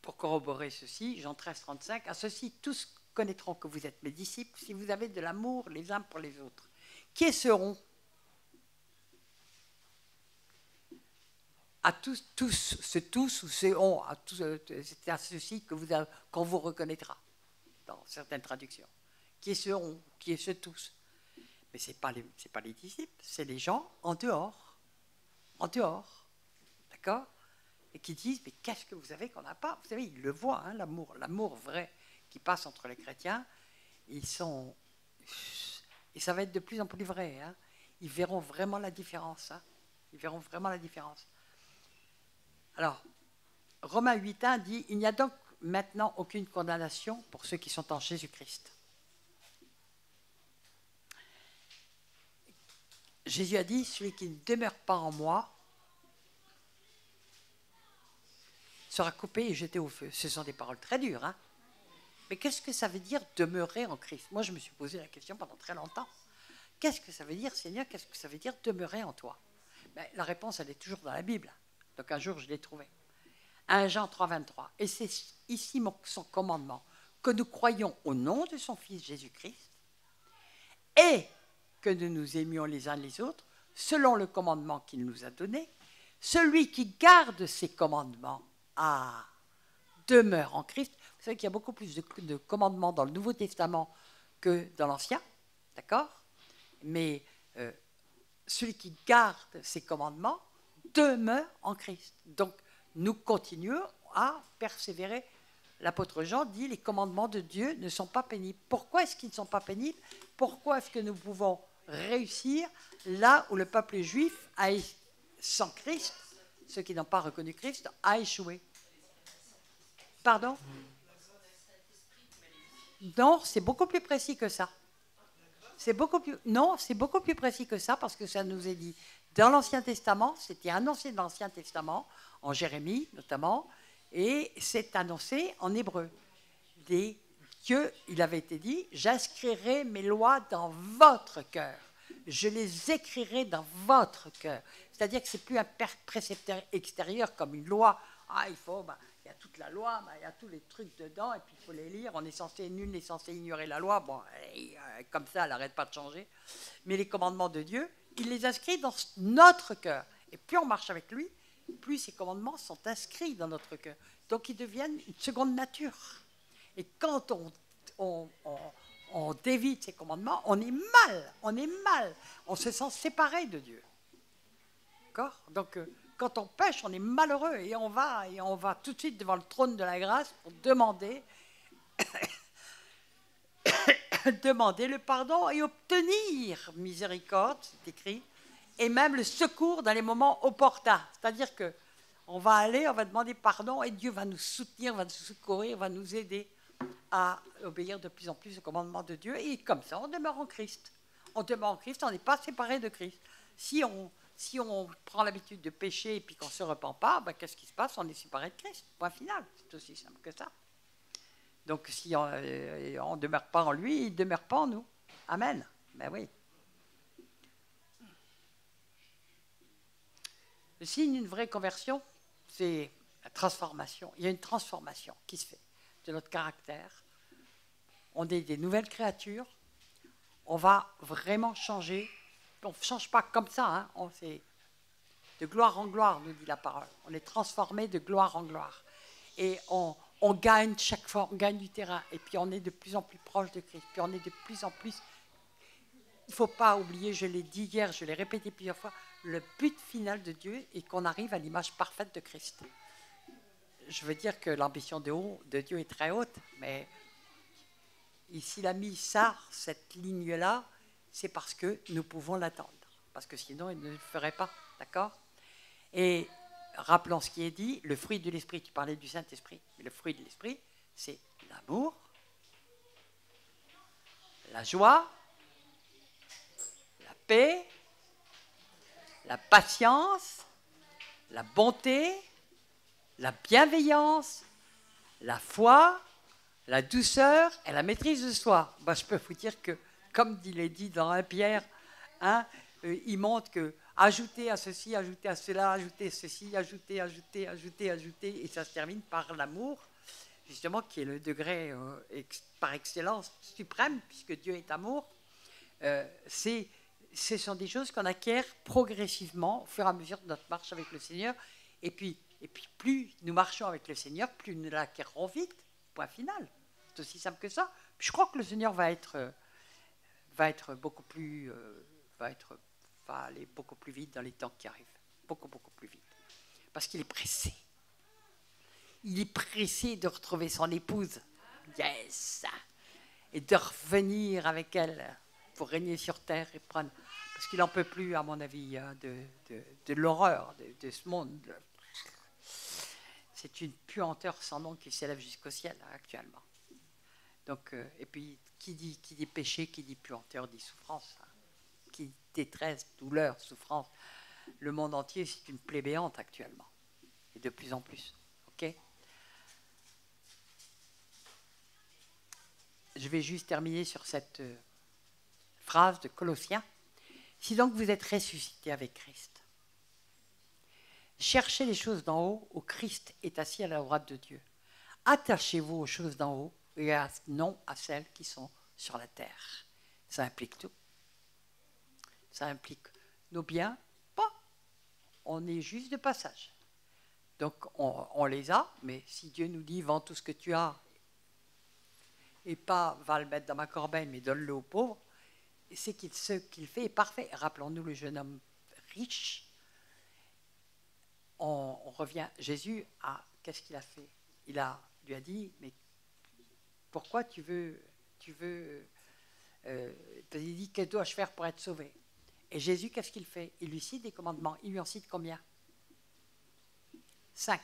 Pour corroborer ceci, Jean 13, 35, à ceci tous connaîtront que vous êtes mes disciples si vous avez de l'amour les uns pour les autres. Qui seront à tous ou ce on, c'est à ceci qu'on vous reconnaîtra, dans certaines traductions. Qui seront, qui est ce tous. Mais ce n'est pas les disciples, c'est les gens en dehors, d'accord? Et qui disent, mais qu'est-ce que vous avez qu'on n'a pas? Vous savez, ils le voient, hein, l'amour vrai qui passe entre les chrétiens, et ça va être de plus en plus vrai, hein. Ils verront vraiment la différence, hein. Ils verront vraiment la différence. Alors, Romains 8.1 dit, il n'y a donc maintenant aucune condamnation pour ceux qui sont en Jésus-Christ. Jésus a dit, celui qui ne demeure pas en moi sera coupé et jeté au feu. Ce sont des paroles très dures, hein. Mais qu'est-ce que ça veut dire demeurer en Christ? Moi, je me suis posé la question pendant très longtemps. Qu'est-ce que ça veut dire, Seigneur? Qu'est-ce que ça veut dire demeurer en toi? Ben, la réponse, elle est toujours dans la Bible. Donc un jour, je l'ai trouvée. 1 Jean 3, 23. Et c'est ici son commandement, que nous croyons au nom de son Fils Jésus-Christ et que nous nous aimions les uns les autres selon le commandement qu'il nous a donné. Celui qui garde ses commandements demeure en Christ. Vous savez qu'il y a beaucoup plus de commandements dans le Nouveau Testament que dans l'Ancien, d'accord? Mais celui qui garde ses commandements demeure en Christ. Donc, nous continuons à persévérer. L'apôtre Jean dit, les commandements de Dieu ne sont pas pénibles. Pourquoi est-ce qu'ils ne sont pas pénibles? Pourquoi est-ce que nous pouvons réussir là où le peuple juif, sans Christ, ceux qui n'ont pas reconnu Christ, a échoué? Pardon? Non, c'est beaucoup plus précis que ça. C'est beaucoup plus précis que ça, parce que ça nous est dit dans l'Ancien Testament, c'était annoncé dans l'Ancien Testament, en Jérémie notamment, et c'est annoncé en hébreu. Dieu, il avait été dit, j'inscrirai mes lois dans votre cœur. Je les écrirai dans votre cœur. C'est-à-dire que ce n'est plus un précepteur extérieur comme une loi. Il y a toute la loi, il y a tous les trucs dedans, et puis il faut les lire. Nul n'est censé ignorer la loi. Bon, comme ça, elle n'arrête pas de changer. Mais les commandements de Dieu, il les inscrit dans notre cœur. Et plus on marche avec lui, plus ces commandements sont inscrits dans notre cœur. Donc ils deviennent une seconde nature. Et quand on dévie ces commandements, on est mal. On se sent séparé de Dieu. D'accord? Donc, quand on pêche, on est malheureux et on va tout de suite devant le trône de la grâce pour demander le pardon et obtenir miséricorde, c'est écrit, et même le secours dans les moments opportuns. C'est-à-dire que on va demander pardon et Dieu va nous soutenir, va nous secourir, va nous aider à obéir de plus en plus aux commandements de Dieu. Et comme ça, on demeure en Christ. On demeure en Christ, on n'est pas séparé de Christ. Si on prend l'habitude de pécher et puis qu'on ne se repent pas, qu'est-ce qui se passe? On est séparé de Christ. Point final. C'est aussi simple que ça. Donc si on ne demeure pas en lui, il ne demeure pas en nous. Amen. Ben oui. Le signe d'une vraie conversion, c'est la transformation. Il y a une transformation qui se fait de notre caractère. On est des nouvelles créatures. On va vraiment changer. On ne change pas comme ça. Hein. C'est de gloire en gloire, nous dit la parole. On est transformé de gloire en gloire. Et on gagne chaque fois, on gagne du terrain. Et puis on est de plus en plus proche de Christ. Puis on est de plus en plus... Il ne faut pas oublier, je l'ai dit hier, je l'ai répété plusieurs fois, le but final de Dieu est qu'on arrive à l'image parfaite de Christ. Je veux dire que l'ambition de Dieu est très haute, mais s'il a mis ça, cette ligne-là, c'est parce que nous pouvons l'attendre. Parce que sinon, il ne le ferait pas. D'accord ? Et rappelons ce qui est dit, le fruit de l'esprit, tu parlais du Saint-Esprit, mais le fruit de l'esprit, c'est l'amour, la joie, la paix, la patience, la bonté, la bienveillance, la foi, la douceur et la maîtrise de soi. Ben, je peux vous dire que, comme il est dit dans 1 Pierre, hein, il montre que ajouter à ceci, ajouter à cela, ajouter ceci, ajouter, et ça se termine par l'amour, justement, qui est le degré par excellence suprême, puisque Dieu est amour. Ce sont des choses qu'on acquiert progressivement au fur et à mesure de notre marche avec le Seigneur. Et puis plus nous marchons avec le Seigneur, plus nous l'acquérons vite. Point final. C'est aussi simple que ça. Puis je crois que le Seigneur va aller beaucoup plus vite dans les temps qui arrivent. Beaucoup plus vite. Parce qu'il est pressé. Il est pressé de retrouver son épouse. Yes! Et de revenir avec elle pour régner sur terre et prendre... Parce qu'il n'en peut plus, à mon avis, de l'horreur de ce monde. C'est une puanteur sans nom qui s'élève jusqu'au ciel, actuellement. Donc, et puis, qui dit péché, qui dit puanteur, dit souffrance. Hein. Qui dit détresse, douleur, souffrance. Le monde entier, c'est une plaie béante actuellement. Et de plus en plus. OK ? Je vais juste terminer sur cette phrase de Colossiens. Si donc vous êtes ressuscités avec Christ, cherchez les choses d'en haut où Christ est assis à la droite de Dieu. Attachez-vous aux choses d'en haut et non à celles qui sont sur la terre. Ça implique tout. Ça implique nos biens. Pas. On est juste de passage. Donc on les a, mais si Dieu nous dit vends tout ce que tu as et pas va le mettre dans ma corbeille, mais donne-le aux pauvres, c'est ce qu'il fait est parfait. Rappelons-nous le jeune homme riche. On revient. Jésus, qu'est-ce qu'il a fait? Il lui a dit, mais pourquoi tu veux il dit, que dois-je faire pour être sauvé? Et Jésus, qu'est-ce qu'il fait? Il lui cite des commandements. Il lui en cite combien? 5.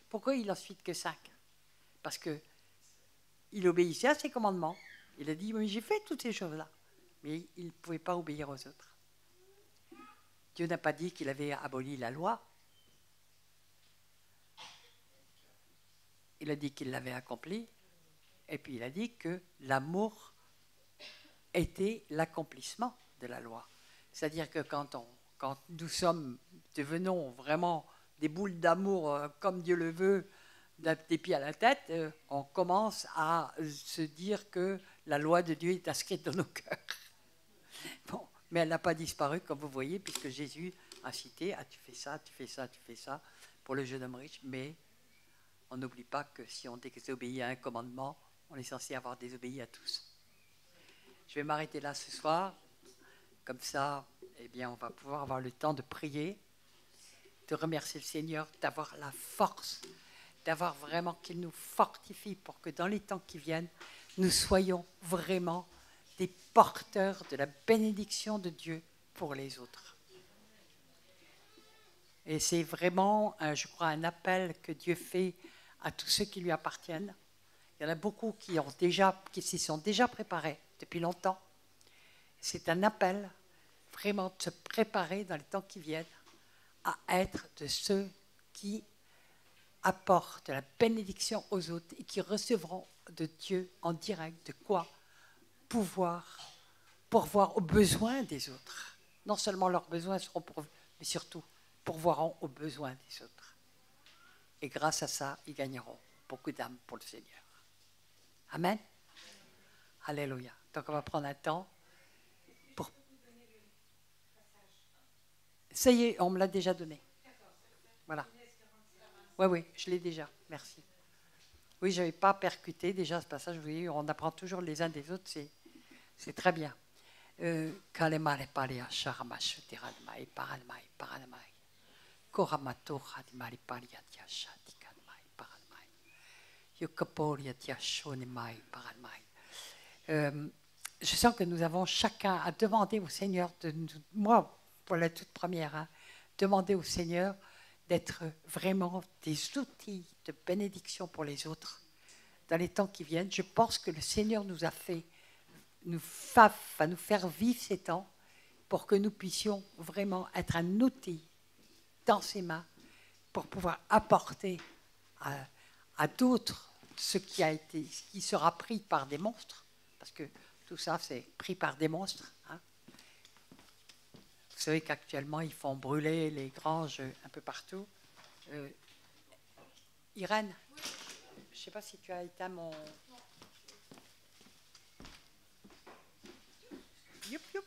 Pourquoi il en cite que 5? Parce qu'il obéissait à ses commandements. Il a dit, mais j'ai fait toutes ces choses-là. Mais il ne pouvait pas obéir aux autres. Dieu n'a pas dit qu'il avait aboli la loi. Il a dit qu'il l'avait accomplie. Et puis il a dit que l'amour était l'accomplissement de la loi. C'est-à-dire que quand nous devenons vraiment des boules d'amour comme Dieu le veut, des pieds à la tête, on commence à se dire que la loi de Dieu est inscrite dans nos cœurs. Bon, mais elle n'a pas disparu, comme vous voyez, puisque Jésus a cité, tu fais ça, tu fais ça, tu fais ça, pour le jeune homme riche, mais on n'oublie pas que si on désobéit à un commandement, on est censé avoir désobéi à tous. Je vais m'arrêter là ce soir, comme ça, eh bien, on va pouvoir avoir le temps de prier, de remercier le Seigneur, d'avoir la force, d'avoir vraiment qu'il nous fortifie pour que dans les temps qui viennent, nous soyons vraiment des porteurs de la bénédiction de Dieu pour les autres. Et c'est vraiment, je crois, un appel que Dieu fait à tous ceux qui lui appartiennent. Il y en a beaucoup qui s'y sont déjà préparés depuis longtemps. C'est un appel vraiment de se préparer dans les temps qui viennent à être de ceux qui apportent la bénédiction aux autres et qui recevront de Dieu en direct de quoi pouvoir pourvoir aux besoins des autres. Non seulement leurs besoins seront pourvus, mais surtout pourvoiront aux besoins des autres. Et grâce à ça, ils gagneront beaucoup d'âmes pour le Seigneur. Amen. Alléluia. Donc on va prendre un temps pour... Ça y est, on me l'a déjà donné. Voilà. Oui, oui, je l'ai déjà. Merci. Oui, je n'avais pas percuté déjà ce passage. Vous voyez, on apprend toujours les uns des autres. C'est très bien. Kalemale palia sharamash tiradmai paradmai paradmai koramato hadmari palia tiasha tikadmai paradmai yokapolia tiashonimai paradmai. Je sens que nous avons chacun à demander au Seigneur, moi pour la toute première, demander au Seigneur d'être vraiment des outils de bénédiction pour les autres dans les temps qui viennent. Je pense que le Seigneur nous a fait nous faire vivre ces temps pour que nous puissions vraiment être un outil dans ses mains pour pouvoir apporter à d'autres ce qui sera pris par des monstres, parce que tout ça c'est pris par des monstres. Hein. Vous savez qu'actuellement ils font brûler les granges un peu partout. Irène, je ne sais pas si tu as éteint mon... Youp, youp.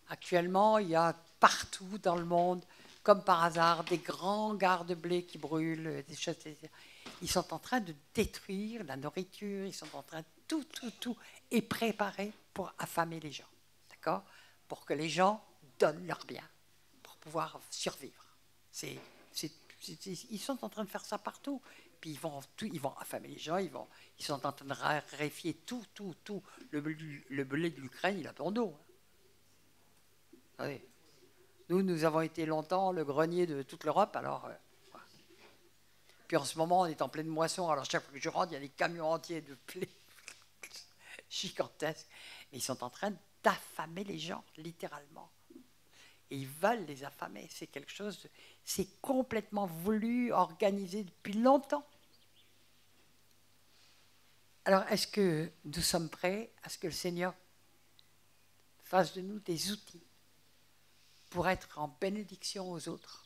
Actuellement, il y a partout dans le monde, comme par hasard, des grands gares de blé qui brûlent, des choses. Ils sont en train de détruire la nourriture, ils sont en train de tout et préparer pour affamer les gens, d'accord ? Pour que les gens donnent leurs biens pour pouvoir survivre. Ils sont en train de faire ça partout. Puis ils vont affamer les gens, ils sont en train de raréfier tout. Le blé de l'Ukraine, il a ton dos. Nous avons été longtemps le grenier de toute l'Europe, alors... Voilà. Puis en ce moment, on est en pleine moisson, alors chaque fois que je rentre, il y a des camions entiers de blé gigantesques. Mais ils sont en train d'affamer les gens, littéralement. Et ils veulent les affamer. C'est quelque chose... C'est complètement voulu, organisé depuis longtemps. Alors, est-ce que nous sommes prêts à ce que le Seigneur fasse de nous des outils pour être en bénédiction aux autres?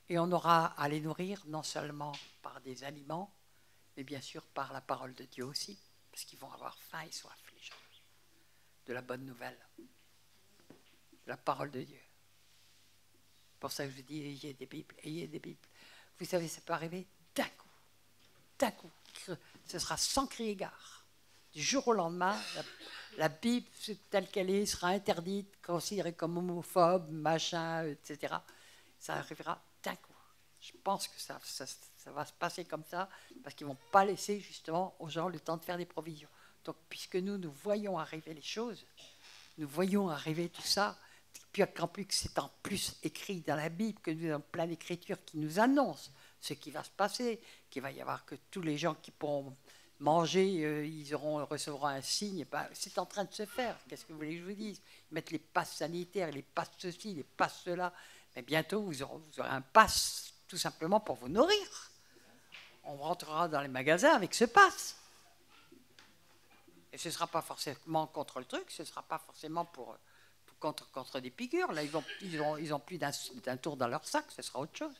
Et on aura à les nourrir non seulement par des aliments, mais bien sûr par la parole de Dieu aussi, parce qu'ils vont avoir faim et soif, les gens, de la bonne nouvelle, de la parole de Dieu. Pour ça que je vous dis, ayez des Bibles. Vous savez, ça peut arriver d'un coup. Ce sera sans crier gare. Du jour au lendemain, la Bible, telle qu'elle est, sera interdite, considérée comme homophobe, machin, etc. Ça arrivera d'un coup. Je pense que ça va se passer comme ça, parce qu'ils ne vont pas laisser justement aux gens le temps de faire des provisions. Donc, puisque nous voyons arriver les choses, nous voyons arriver tout ça, puis qu'en plus c'est en plus écrit dans la Bible, que nous avons plein d'écritures qui nous annoncent ce qui va se passer, qu'il va y avoir que tous les gens qui pourront manger, ils recevront un signe. Ben, c'est en train de se faire. Qu'est-ce que vous voulez que je vous dise? Ils mettent les passes sanitaires, les passes ceci, les passes cela. Mais bientôt, vous aurez un pass tout simplement pour vous nourrir. On rentrera dans les magasins avec ce pass. Et ce ne sera pas forcément contre le truc, ce ne sera pas forcément contre des piqûres. Là, ils ont plus d'un tour dans leur sac, ce sera autre chose.